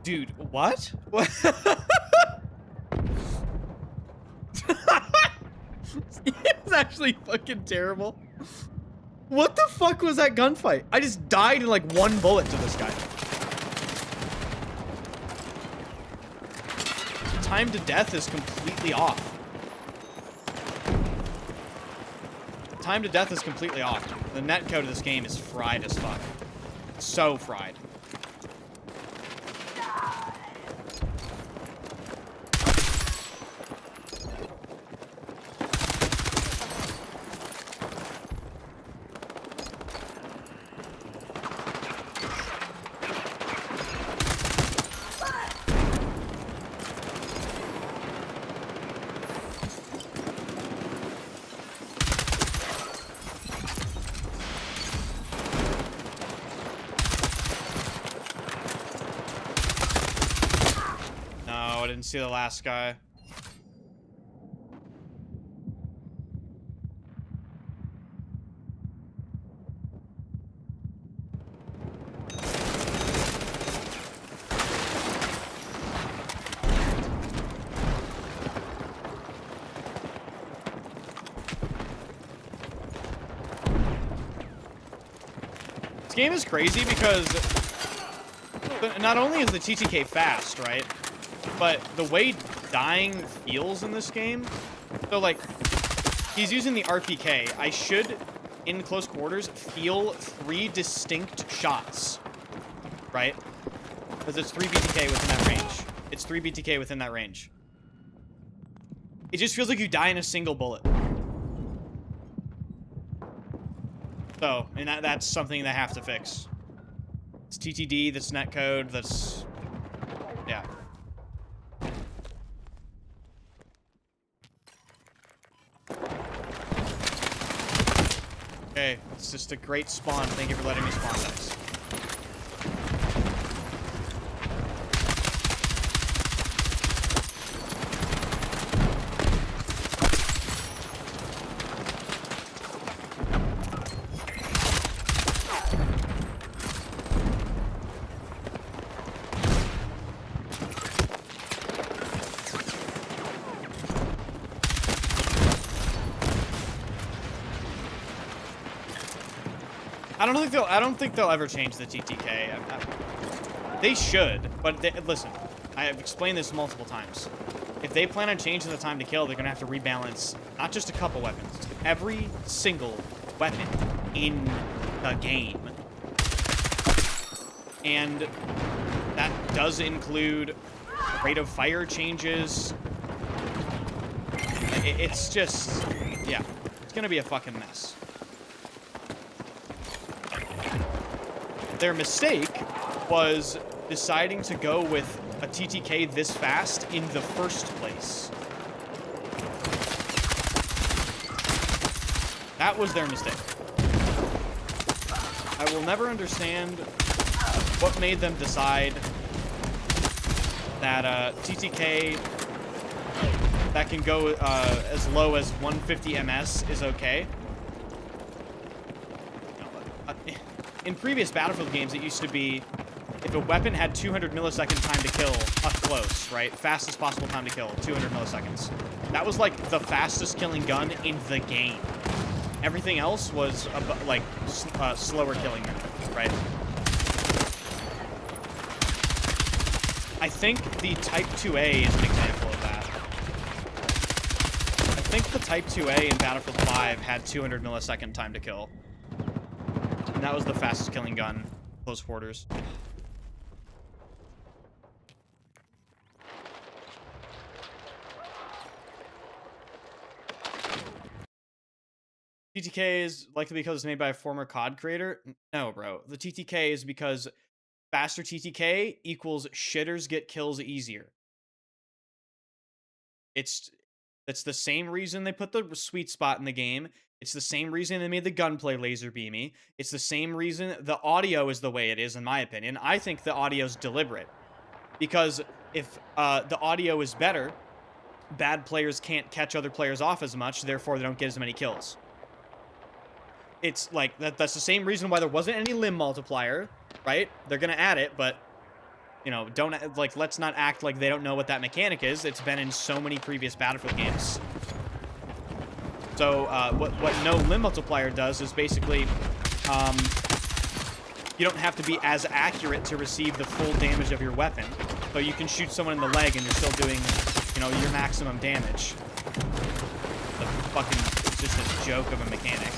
Dude, what? What? It's actually fucking terrible. What the fuck was that gunfight? I just died in like one bullet to this guy. Time to death is completely off. Time to death is completely off. The netcode of this game is fried as fuck. So fried. I didn't see the last guy. This game is crazy because not only is the TTK fast, right? But the way dying feels in this game, so like, he's using the RPK. I should, in close quarters, feel 3 distinct shots, right? Because it's 3 BTK within that range. It's 3 BTK within that range. It just feels like you die in a single bullet. So, and that's something they have to fix. It's TTD, that's netcode, that's... yeah. Okay, it's just a great spawn. Thank you for letting me spawn this. I don't think they'll ever change the TTK. They should, but listen, I have explained this multiple times. If they plan on changing the time to kill, they're gonna have to rebalance not just a couple weapons, every single weapon in the game. And that does include rate of fire changes. It's just, yeah, it's gonna be a fucking mess. Their mistake was deciding to go with a TTK this fast in the first place. That was their mistake. I will never understand what made them decide that TTK that can go as low as 150 MS is okay. In previous Battlefield games, it used to be if a weapon had 200 millisecond time to kill up close, right? Fastest possible time to kill, 200 milliseconds. That was like the fastest killing gun in the game. Everything else was like slower killing method, right? I think the Type 2A is an example of that. I think the Type 2A in Battlefield 5 had 200 millisecond time to kill. And that was the fastest killing gun, close quarters. TTK is likely because it's made by a former COD creator? No, bro. The TTK is because faster TTK equals shitters get kills easier. It's the same reason they put the sweet spot in the game. It's the same reason they made the gunplay laser beamy. It's the same reason the audio is the way it is, in my opinion. I think the audio's deliberate. Because if the audio is better, bad players can't catch other players off as much, therefore they don't get as many kills. It's like, that's the same reason why there wasn't any limb multiplier, right? They're gonna add it, but You know, don't like, let's not act like they don't know what that mechanic is. It's been in so many previous Battlefield games. So what no limb multiplier does is basically you don't have to be as accurate to receive the full damage of your weapon. So you can shoot someone in the leg and you're still doing, you know, your maximum damage. The fucking, it's just a joke of a mechanic.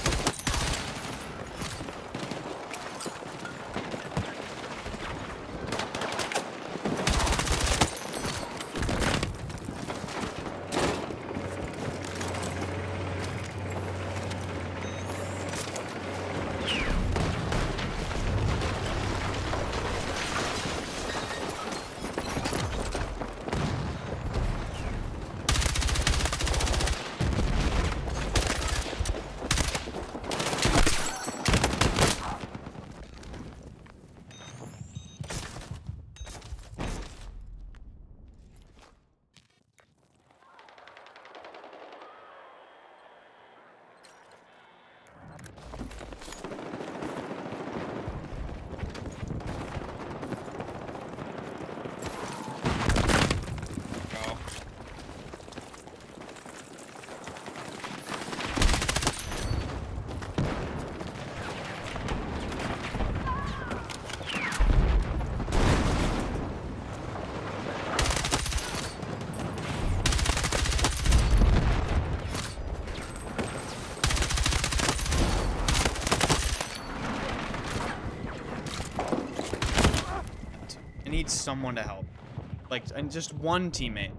Need someone to help, like, and just one teammate.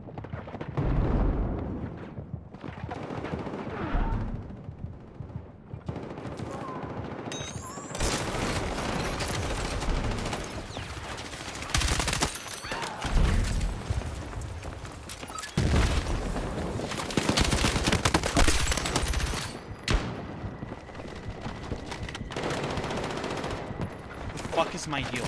The fuck is my heal?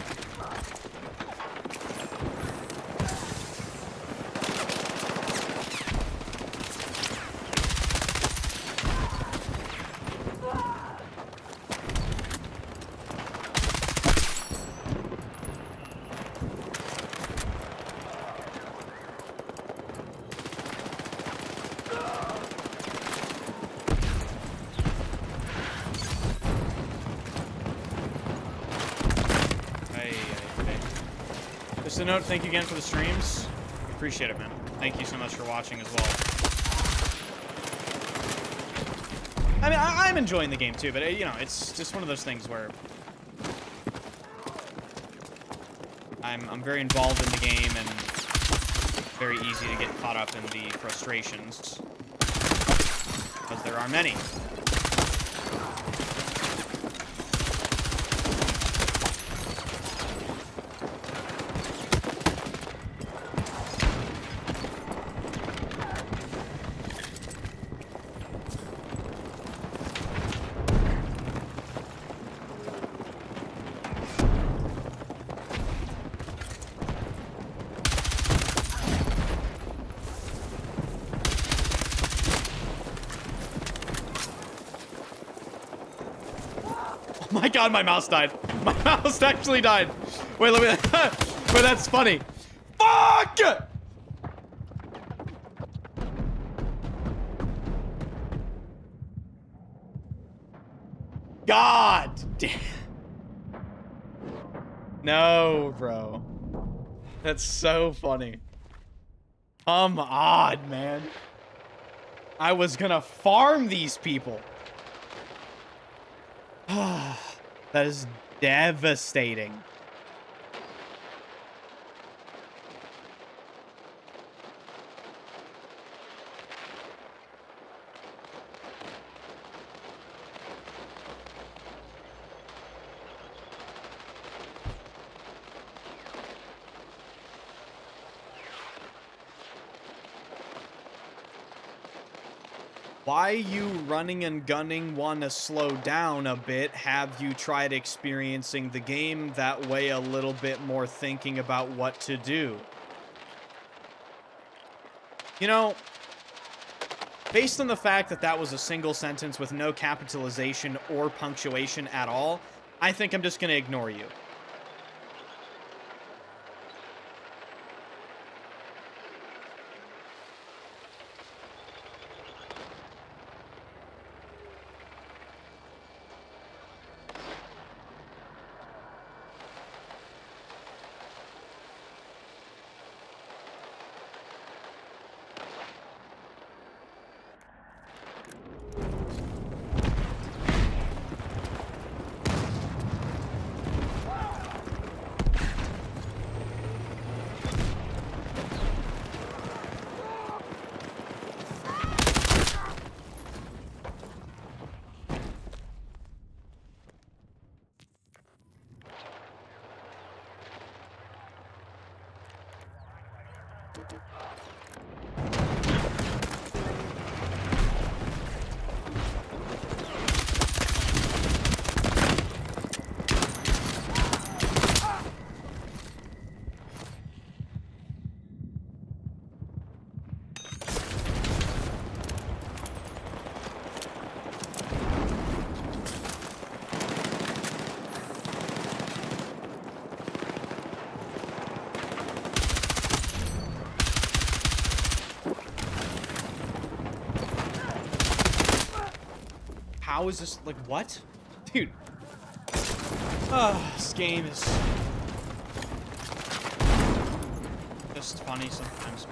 Just a note, thank you again for the streams. Appreciate it, man. Thank you so much for watching as well. I mean, I'm enjoying the game too, but, you know, it's just one of those things where I'm very involved in the game and very easy to get caught up in the frustrations, because there are many. My god, my mouse died. My mouse actually died. Wait, let me... Wait, that's funny. Fuck! God damn. No, bro. That's so funny. Come on, man. I was gonna farm these people. That is devastating. Why you running and gunning want to slow down a bit? Have you tried experiencing the game that way a little bit more, thinking about what to do? You know, based on the fact that that was a single sentence with no capitalization or punctuation at all, I think I'm just going to ignore you. How is this, like, what? Dude. This game is just funny sometimes.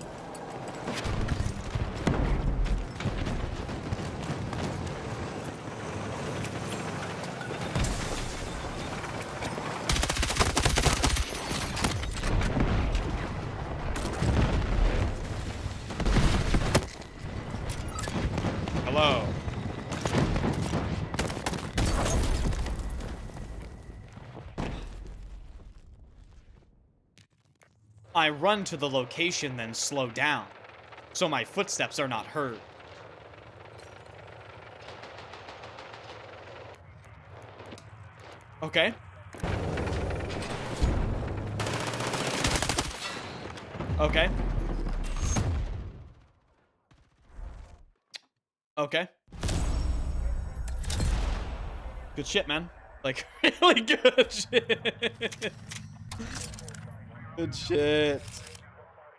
Hello. I run to the location, then slow down, so my footsteps are not heard. Okay. Okay. Okay. Good shit, man. Like, really good shit. Good shit.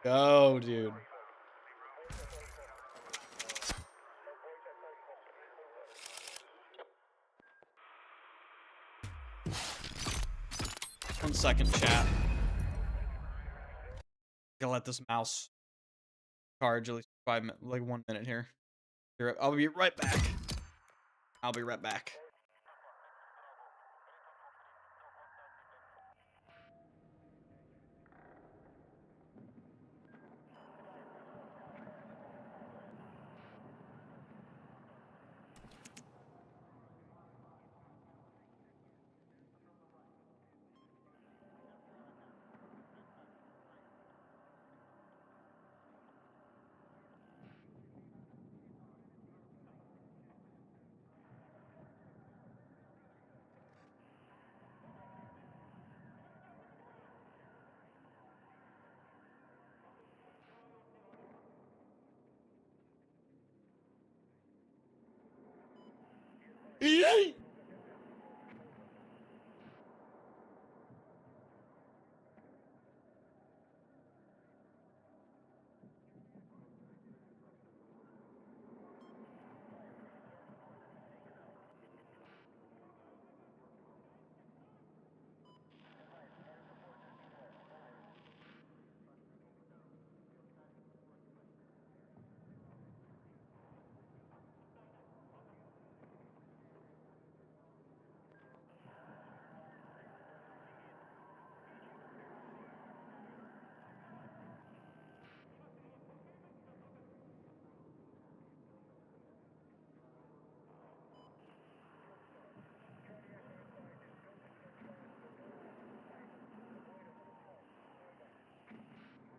Go, dude. One second, chat. Gonna let this mouse charge at least 5 minutes, like 1 minute here. I'll be right back. I'll be right back.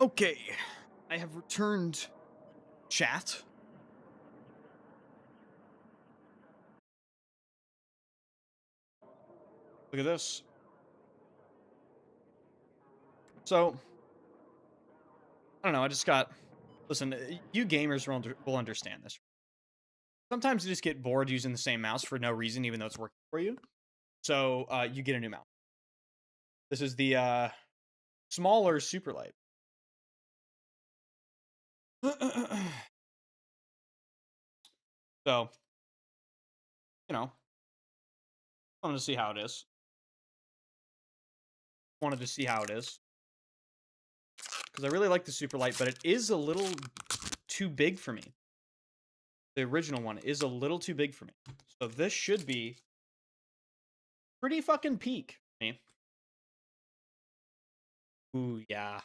Okay, I have returned, chat. Look at this. So, I don't know, I just got... Listen, you gamers will understand this. Sometimes you just get bored using the same mouse for no reason, even though it's working for you. So, you get a new mouse. This is the, smaller Superlight. So, you know, wanted to see how it is. Wanted to see how it is. Because I really like the Superlight, but it is a little too big for me. The original one is a little too big for me. So this should be pretty fucking peak. Ooh, yeah.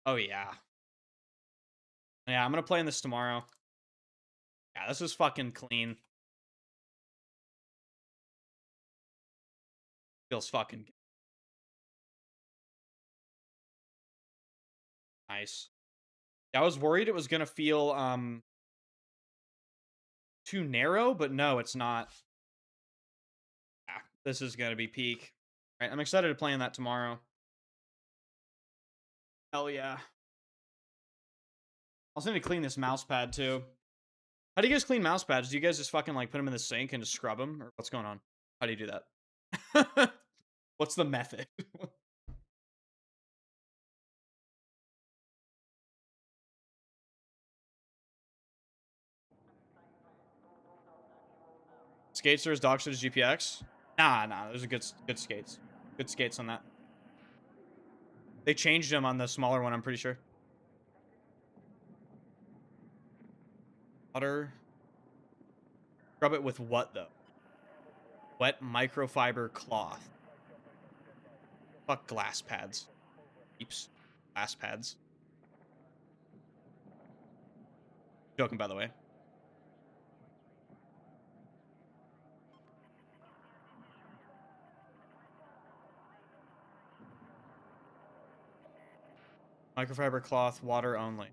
Oh, yeah. Yeah, I'm gonna play in this tomorrow. Yeah, this is fucking clean. Feels fucking good. Nice. I was worried it was gonna feel too narrow, but no, it's not. Ah, this is gonna be peak. All right, I'm excited to play in that tomorrow. Hell yeah. I also need to clean this mouse pad too. How do you guys clean mouse pads? Do you guys just fucking like put them in the sink and just scrub them, or what's going on? How do you do that? What's the method? Skatesters, Dogsters, GPX? Nah, those are good skates. Good skates on that. They changed them on the smaller one, I'm pretty sure. Water. Scrub it with what, though? Wet microfiber cloth. Fuck glass pads. Eeps. Glass pads. Joking, by the way. Microfiber cloth, water only.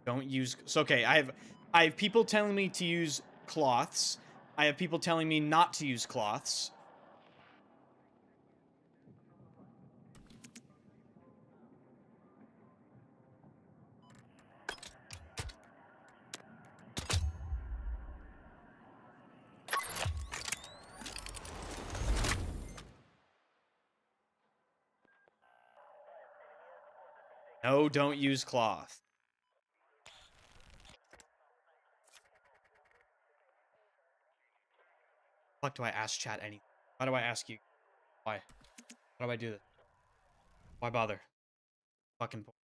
Don't use... So, okay, I have people telling me to use cloths. I have people telling me not to use cloths. No, don't use cloth. Fuck, do I ask chat anything? Why do I ask you? Why? Why do I do this? Why bother? Fucking point.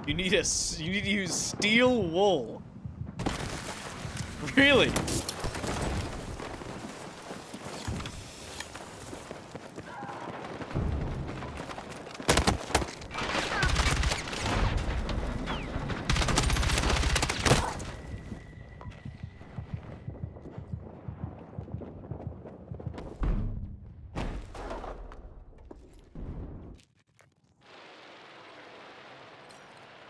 You need to use steel wool. Really?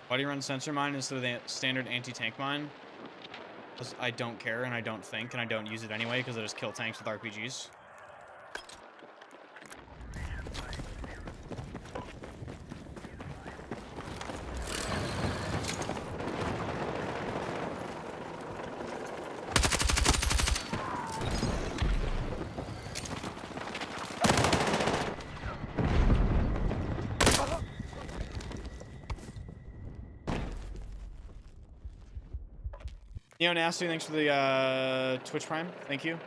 Why do you run sensor mine instead of the standard anti-tank mine? Because I don't care and I don't think and I don't use it anyway because I just kill tanks with RPGs. Neo Nasty, thanks for the Twitch Prime. Thank you.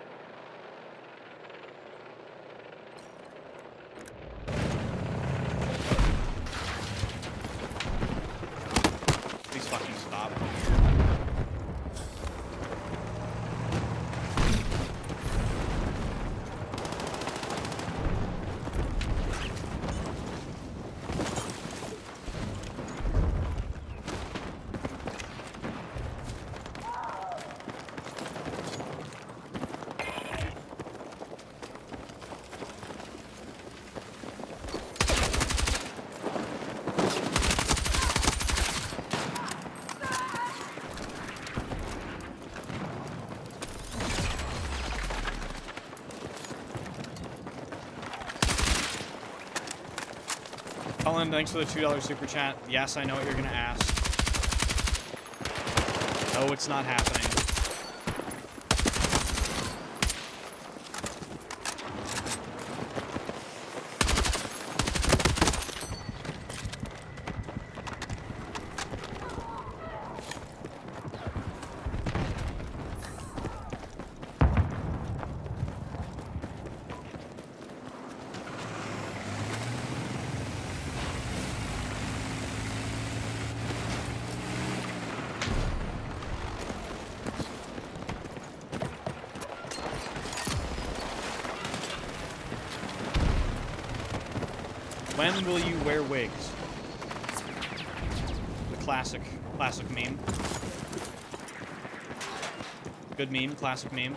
Colin, thanks for the $2 super chat. Yes, I know what you're gonna ask. No, it's not happening. When will you wear wigs? The classic meme. Good meme, classic meme.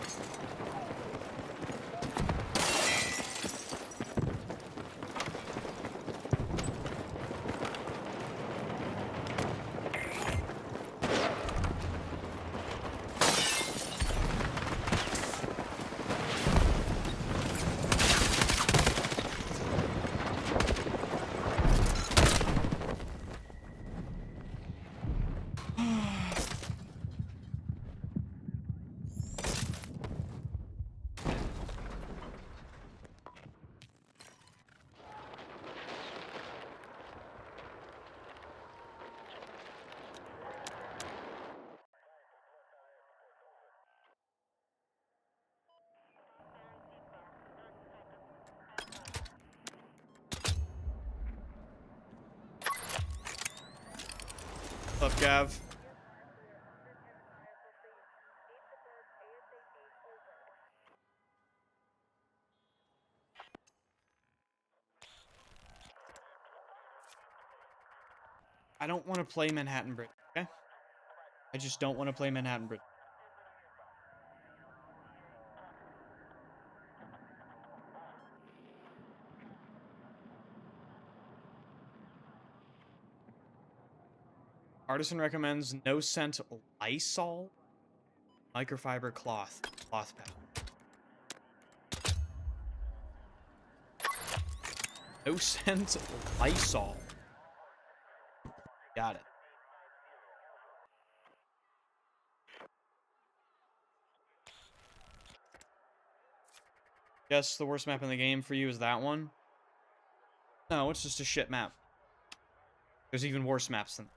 What's up, Gav? I don't want to play Manhattan Bridge, okay? I just don't want to play Manhattan Bridge. Artisan recommends no scent Lysol microfiber cloth pad. No scent Lysol. Got it. Guess the worst map in the game for you is that one? No, it's just a shit map. There's even worse maps than that.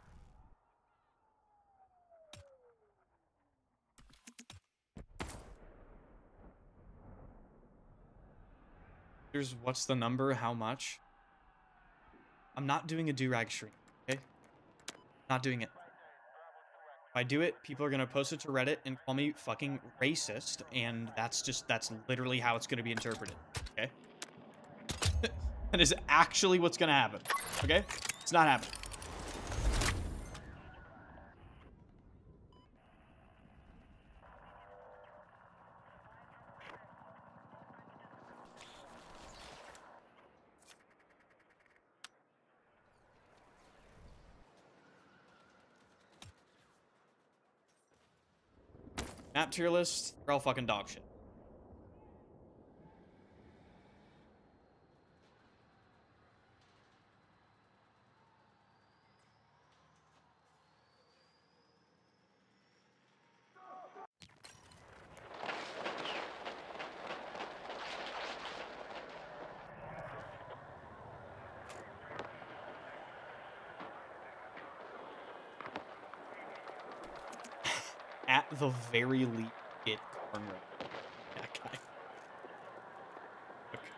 Here's what's the number, how much? I'm not doing a do-rag stream, okay? Not doing it. If I do it, people are gonna post it to Reddit and call me fucking racist, and that's literally how it's gonna be interpreted, okay? That is actually what's gonna happen, okay? It's not happening. Map tier list, they're all fucking dog shit. At the very least, get corn rate. That guy. Okay.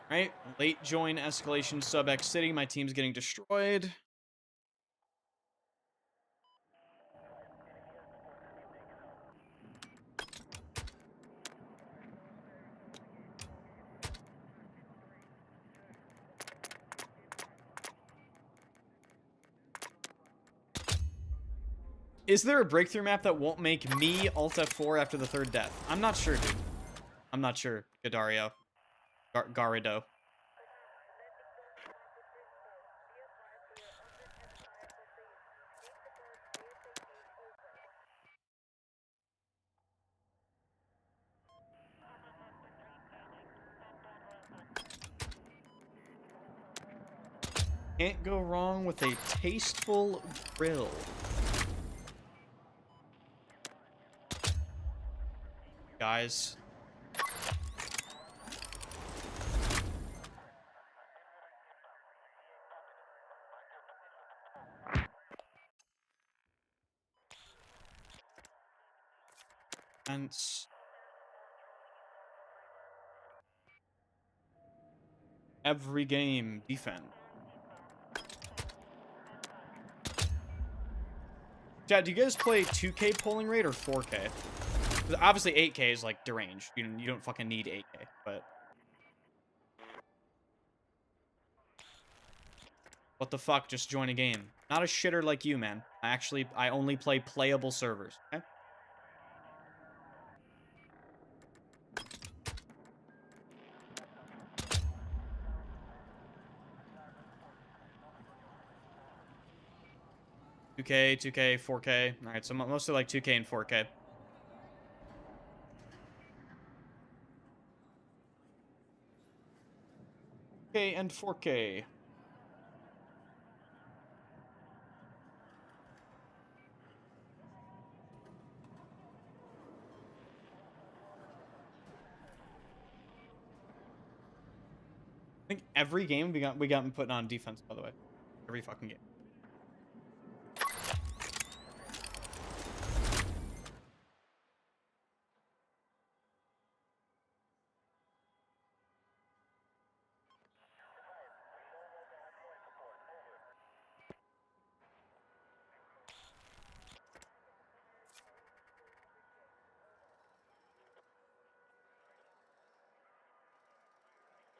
Alright, late join escalation sub X City. My team's getting destroyed. Is there a breakthrough map that won't make me Alt F4 after the third death? I'm not sure, dude. I'm not sure, Gadario. Garido. Can't go wrong with a tasteful grill. Guys. Defense. Every game, defense. Chad, do you guys play 2K polling rate or 4K? Obviously 8K is like deranged. You don't fucking need 8K, but what the fuck? Just join a game. Not a shitter like you, man. I only play playable servers. Okay. $2K, 2K, 4K. All right, so mostly like 2K and 4K. And 4K. I think every game we got putting on defense, by the way. Every fucking game.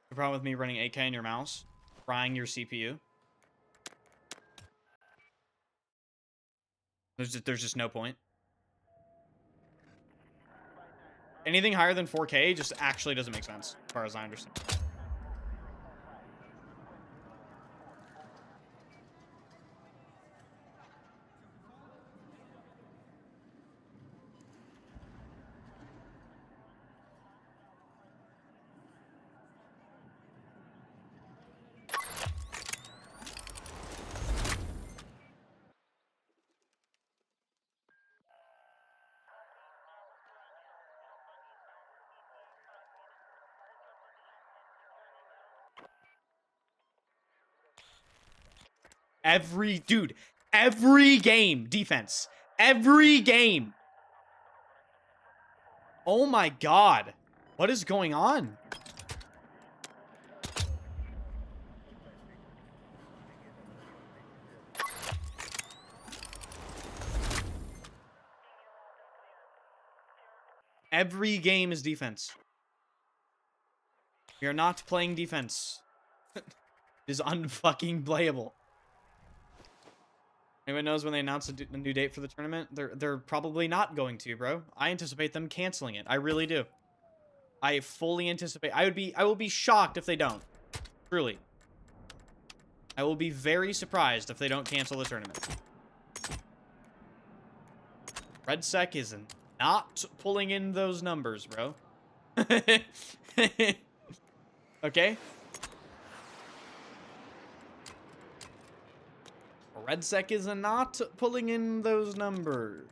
The problem with me running 8K on your mouse, frying your CPU. There's just no point. Anything higher than 4K just actually doesn't make sense, as far as I understand. Every game, defense. Every game. Oh my god. What is going on? Every game is defense. We are not playing defense. It is unfucking playable. Anyone knows when they announce a new date for the tournament? They're probably not going to, bro. I anticipate them canceling it. I really do. I fully anticipate. I will be shocked if they don't. Truly. I will be very surprised if they don't cancel the tournament. Redsec is not pulling in those numbers, bro. Okay? Redsec is not pulling in those numbers.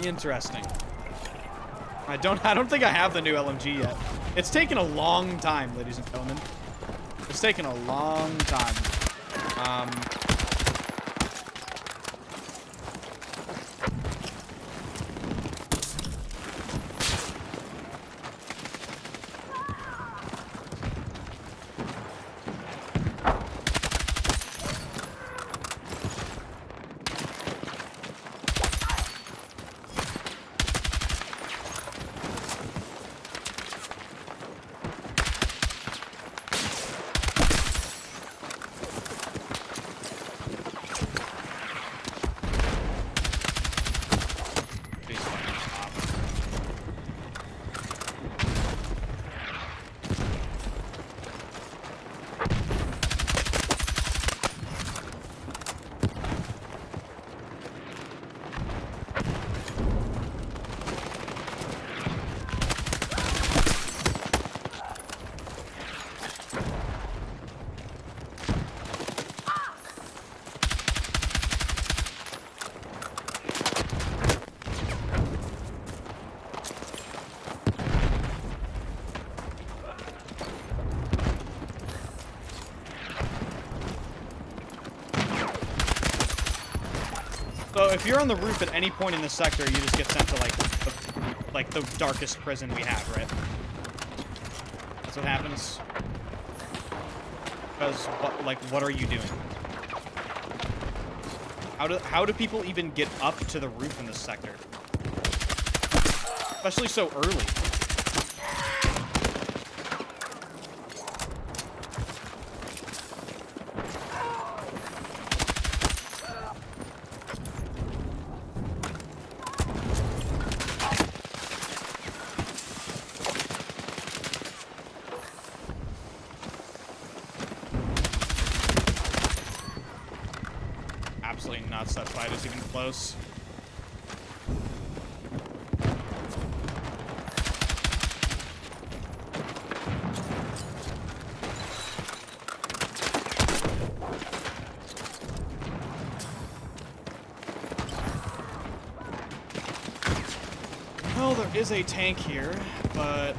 Interesting. I don't think I have the new LMG yet. It's taken a long time, ladies and gentlemen. It's taken a long time. So if you're on the roof at any point in the sector, you just get sent to like the darkest prison we have, right? That's what happens. Because what are you doing? How do people even get up to the roof in this sector? Especially so early. Absolutely nuts, that fight is even close. Well, there is a tank here, but...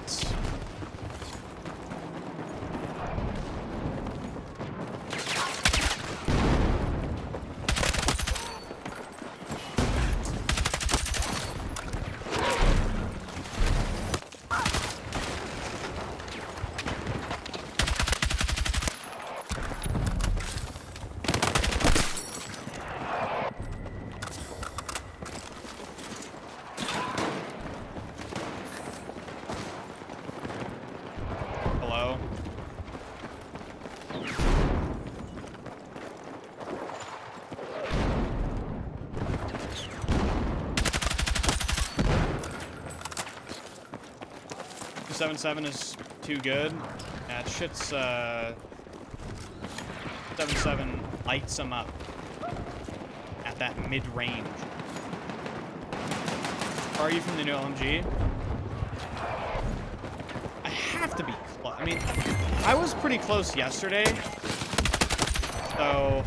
Hello? The 7.7 is too good. Yeah, that shit's 7.7 lights them up at that mid-range. Are you from the new LMG? I have to be close. I mean, I was pretty close yesterday. So,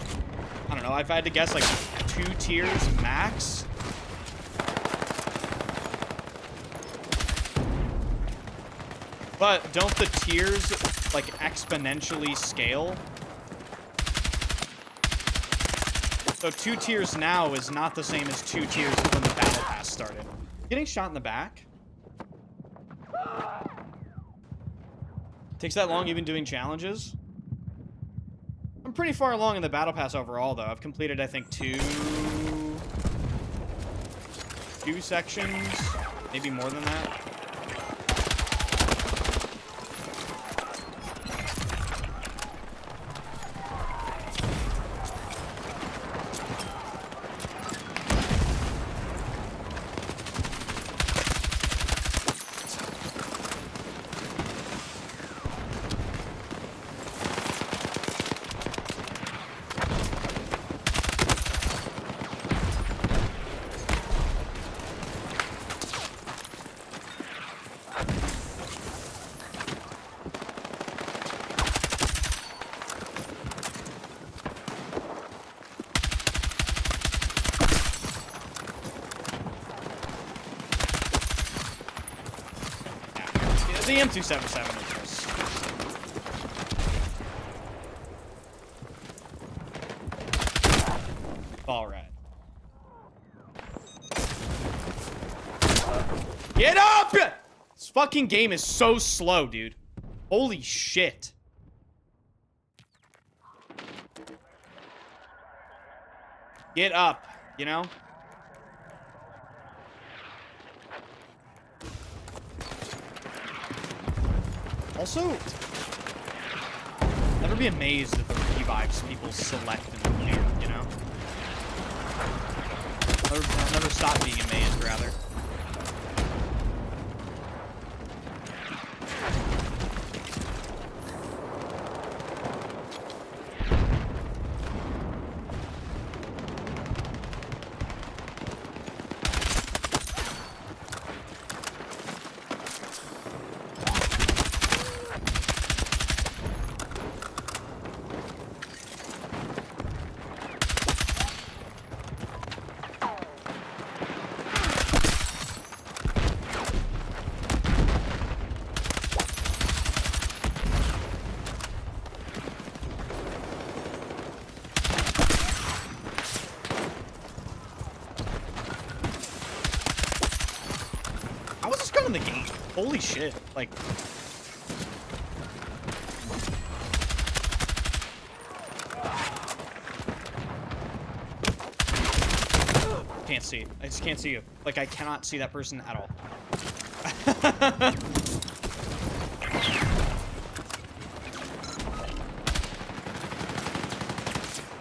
I don't know. If I had to guess, like 2 tiers max. But don't the tiers, like, exponentially scale? So 2 tiers now is not the same as 2 tiers when the battle pass started. Getting shot in the back? Takes that long even doing challenges? I'm pretty far along in the battle pass overall, though. I've completed, I think, two sections, maybe more than that. CM277 is just... Alright. Get up! This fucking game is so slow, dude. Holy shit. Get up, you know? Also, never be amazed at the revives people select and clear, you know? I'll never stop being amazed, rather. How is this going in the game? Holy shit. Like... Can't see. I just can't see you. Like, I cannot see that person at all.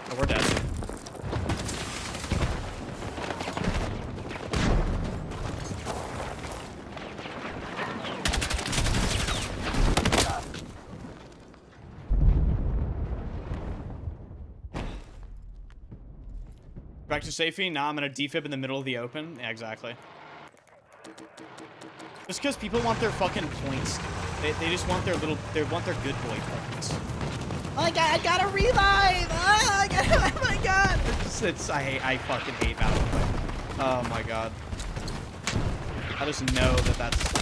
Oh, we're dead. Back to safety? Nah, I'm gonna defib in the middle of the open. Yeah, exactly. Just because people want their fucking points. They just want their little, they want their good boy points. Oh my god, I gotta revive! Oh my god! I fucking hate Battlefield. Oh my god. I just know that that's...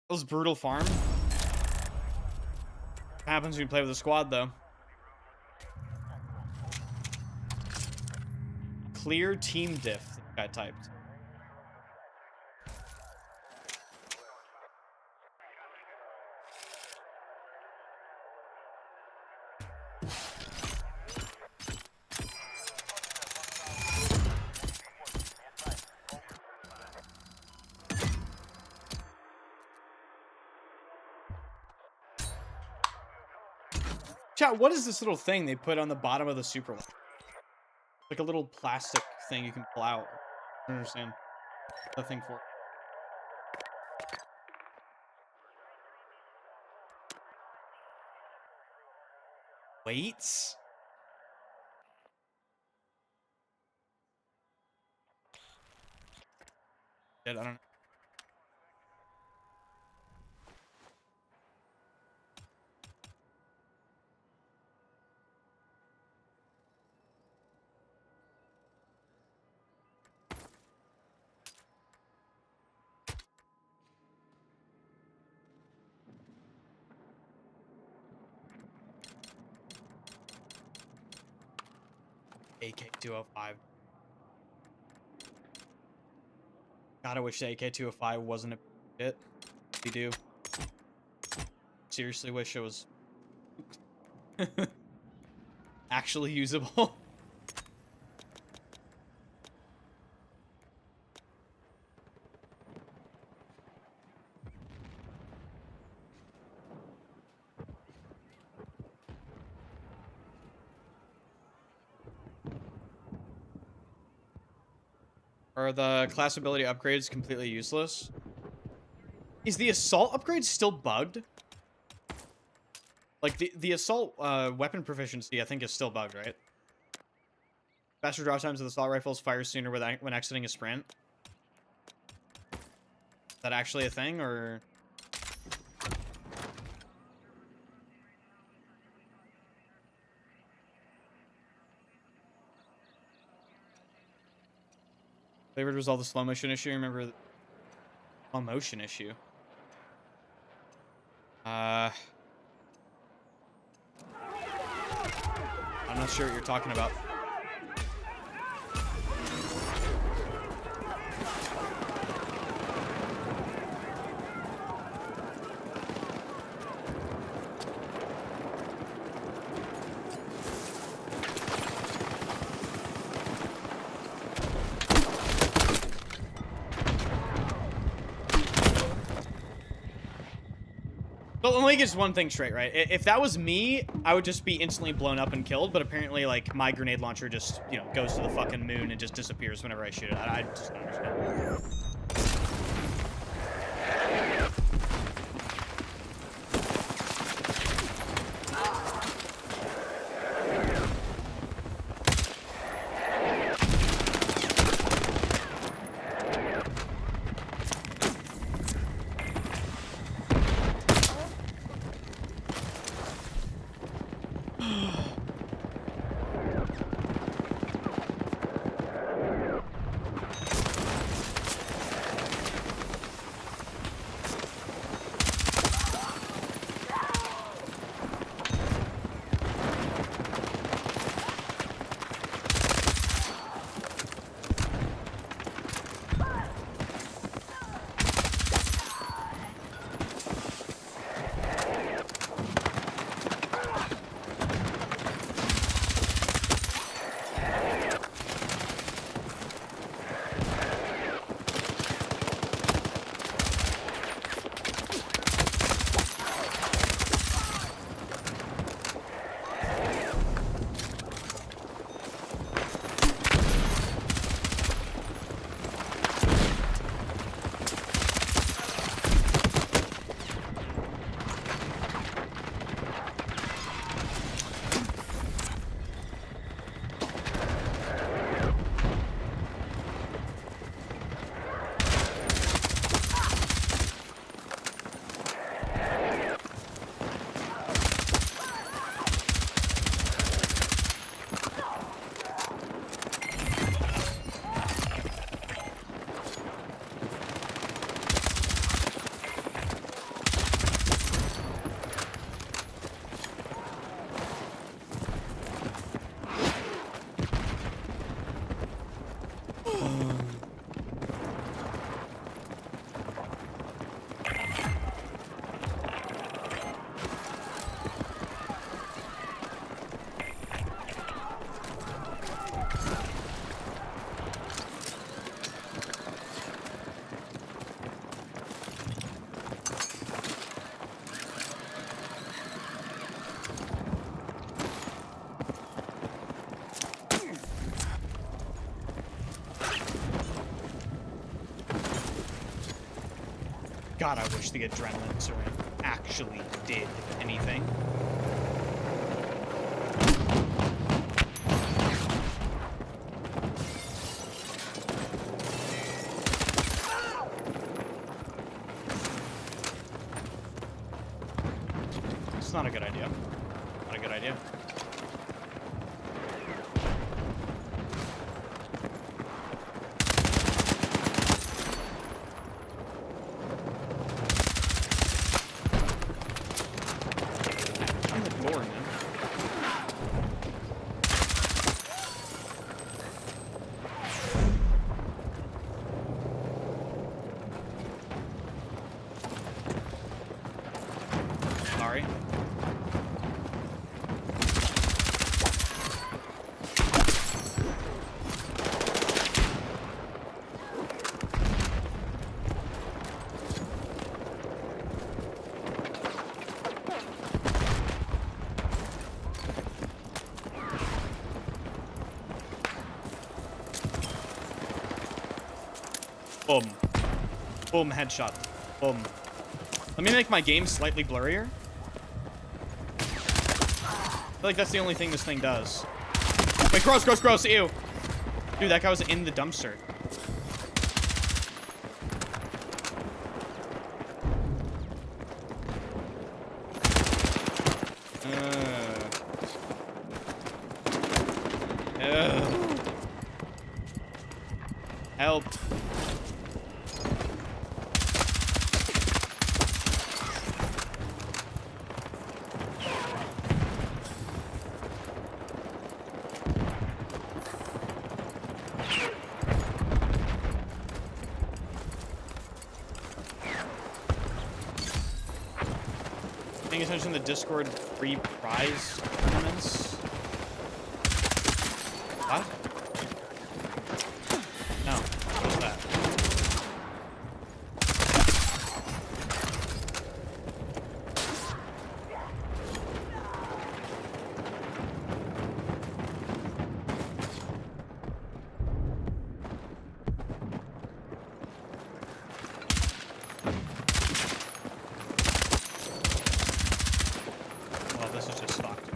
That was brutal farm. What happens when you play with a squad, though? Clear team diff, I typed. Chat, what is this little thing they put on the bottom of the super? Like a little plastic thing you can pull out. I don't understand. The thing for. Weights? Shit, I don't know. AK-205. God, I wish the AK-205 wasn't a hit. We do. Seriously wish it was actually usable. Are the class ability upgrades completely useless? Is the assault upgrade still bugged? Like, the assault weapon proficiency, I think, is still bugged, right? Faster draw times of the assault rifles, fire sooner when exiting a sprint. Is that actually a thing, or... Flavored resolve the slow motion issue. Remember the slow motion issue. I'm not sure what you're talking about. So let me get just one thing straight, right? If that was me, I would just be instantly blown up and killed, but apparently, like, my grenade launcher just, you know, goes to the fucking moon and just disappears whenever I shoot it. I just don't understand. God, I wish the adrenaline syringe actually did anything. It's not a good idea. Not a good idea. Sorry. Boom. Boom, headshot. Boom. Let me make my game slightly blurrier. I feel like that's the only thing this thing does. Wait, gross, gross, gross, ew. Dude, that guy was in the dumpster. Help. Paying attention to the Discord free prize tournaments. What? No. What is that? Well, this is just fucked.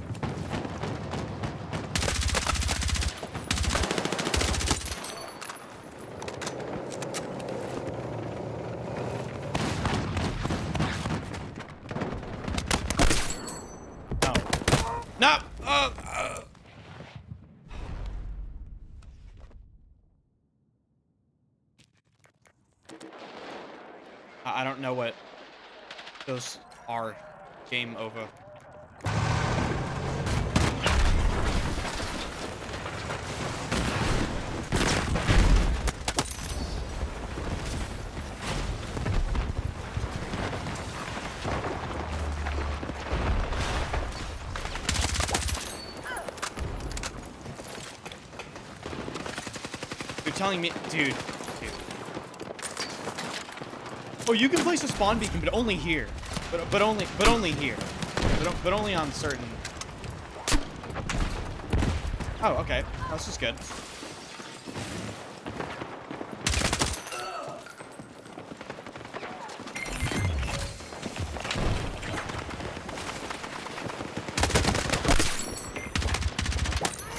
No. I don't know what those are. Game over. You're telling me, dude. Oh, you can place a spawn beacon, but only here. But only here. But only on certain. Oh, okay. This is good.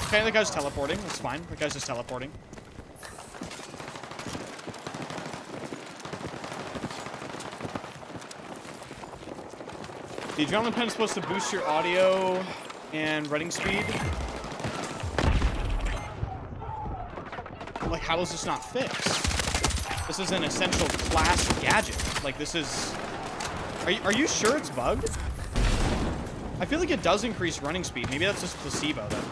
Okay, the guy's teleporting. That's fine. The guy's just teleporting. The adrenaline pen is supposed to boost your audio and writing speed. Like, how is this not fixed? This is an essential class gadget. Like, this is... Are you sure it's bugged? I feel like it does increase running speed. Maybe that's just placebo, then.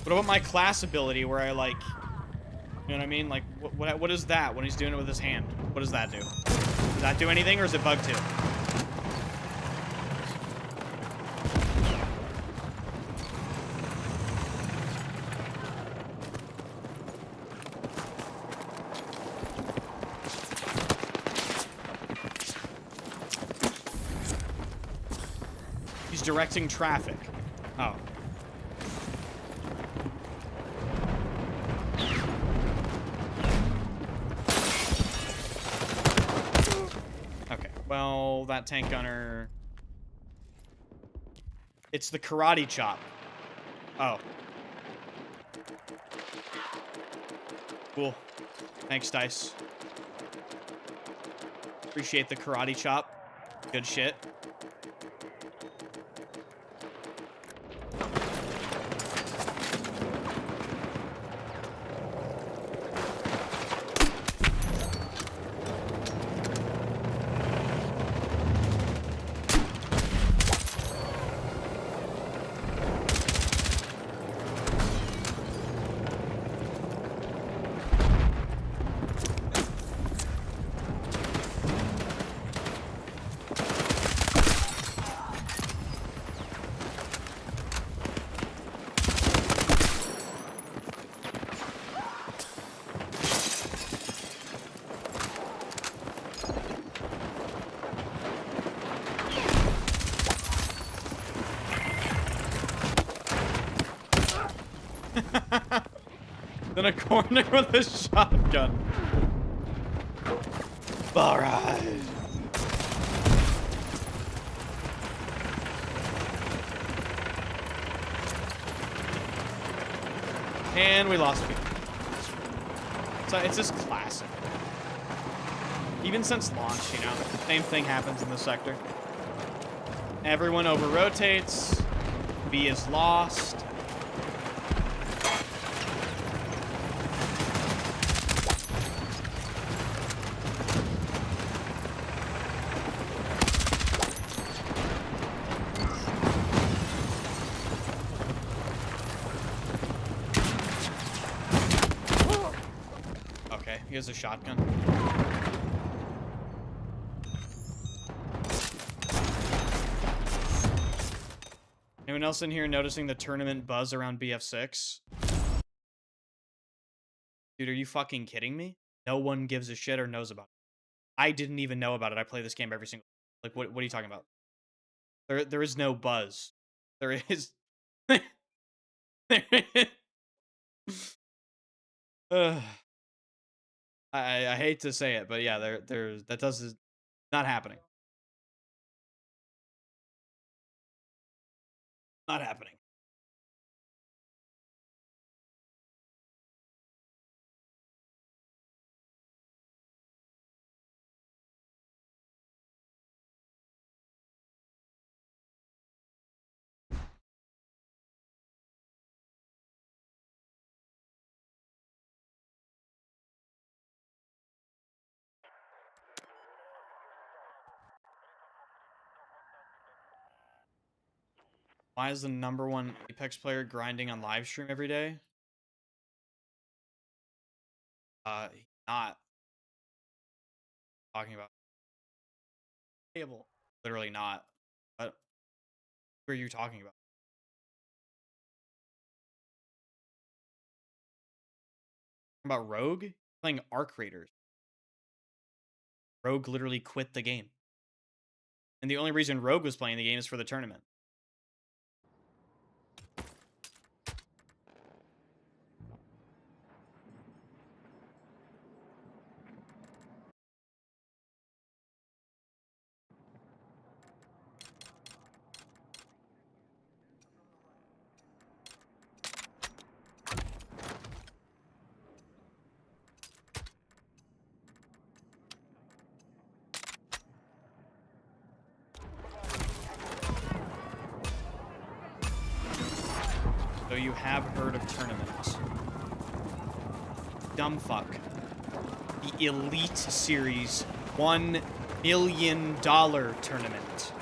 What about my class ability where I, like, you know what I mean? Like, what is that when he's doing it with his hand? What does that do? Does that do anything, or is it bug too? He's directing traffic. Oh. Well, that tank gunner... It's the karate chop. Oh. Cool. Thanks, Dice. Appreciate the karate chop. Good shit. Then a corner with a shotgun. Alright. And we lost people. So it's just classic. Even since launch, you know, the same thing happens in the sector. Everyone over-rotates. B is lost. Okay, he has a shotgun. Anyone else in here noticing the tournament buzz around BF6? Dude, are you fucking kidding me? No one gives a shit or knows about it. I didn't even know about it. I play this game every single... Like, what are you talking about? There is no buzz. There is... Ugh. I hate to say it, but yeah, that not happening. Not happening. Why is the #1 Apex player grinding on live stream every day? Not talking about table. Literally not. What are you talking about? About Rogue? Playing Arc Raiders. Rogue literally quit the game. And the only reason Rogue was playing the game is for the tournament. So you have heard of tournaments. Dumb fuck. The Elite Series $1 million tournament.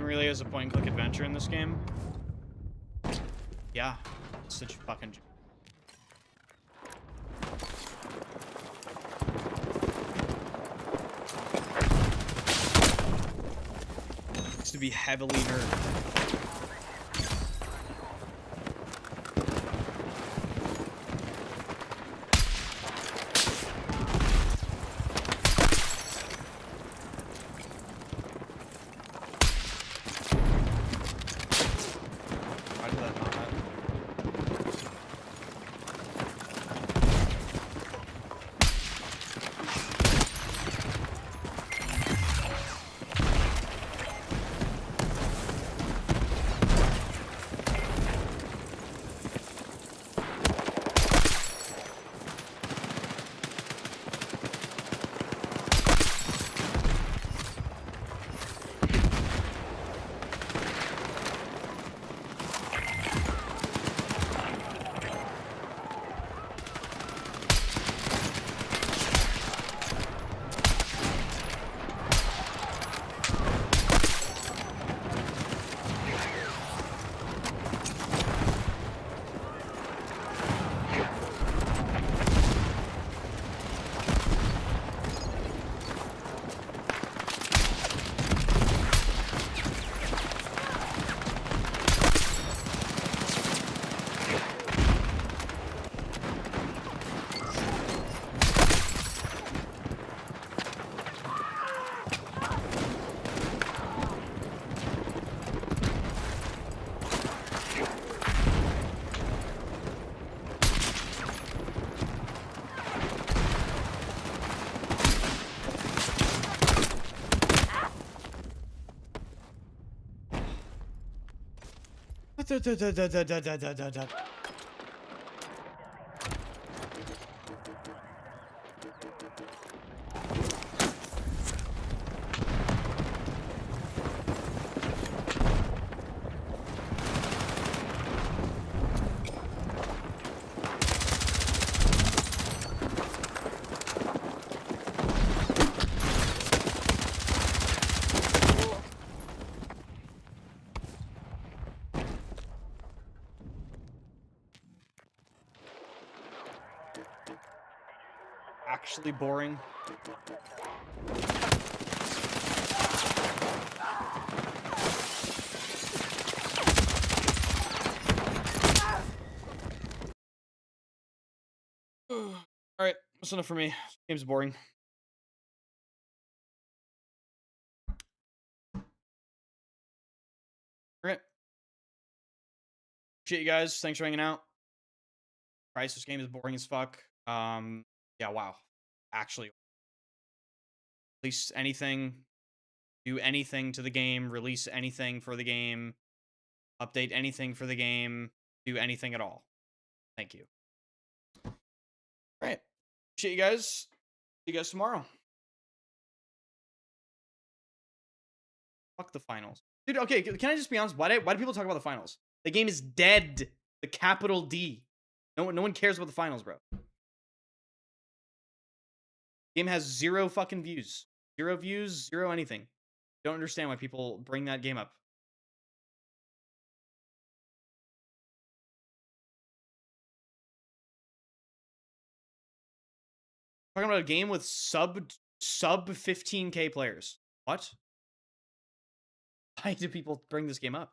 really is a point-and-click adventure in this game. Yeah, it's such a fucking... Used to be heavily nerfed. Actually boring. All right, that's enough for me. This game's boring. All right. Appreciate you guys. Thanks for hanging out. Christ, this game is boring as fuck. Yeah, wow. Actually, release anything, do anything to the game, release anything for the game, update anything for the game, do anything at all. Thank you. All right. Appreciate you guys. See you guys tomorrow. Fuck the finals. Dude, okay, can I just be honest? Why do people talk about the finals? The game is dead. The capital D. No one cares about the finals, bro. Game has 0 fucking views. 0 views, 0 anything. Don't understand why people bring that game up. Talking about a game with sub 15k players. What? Why do people bring this game up?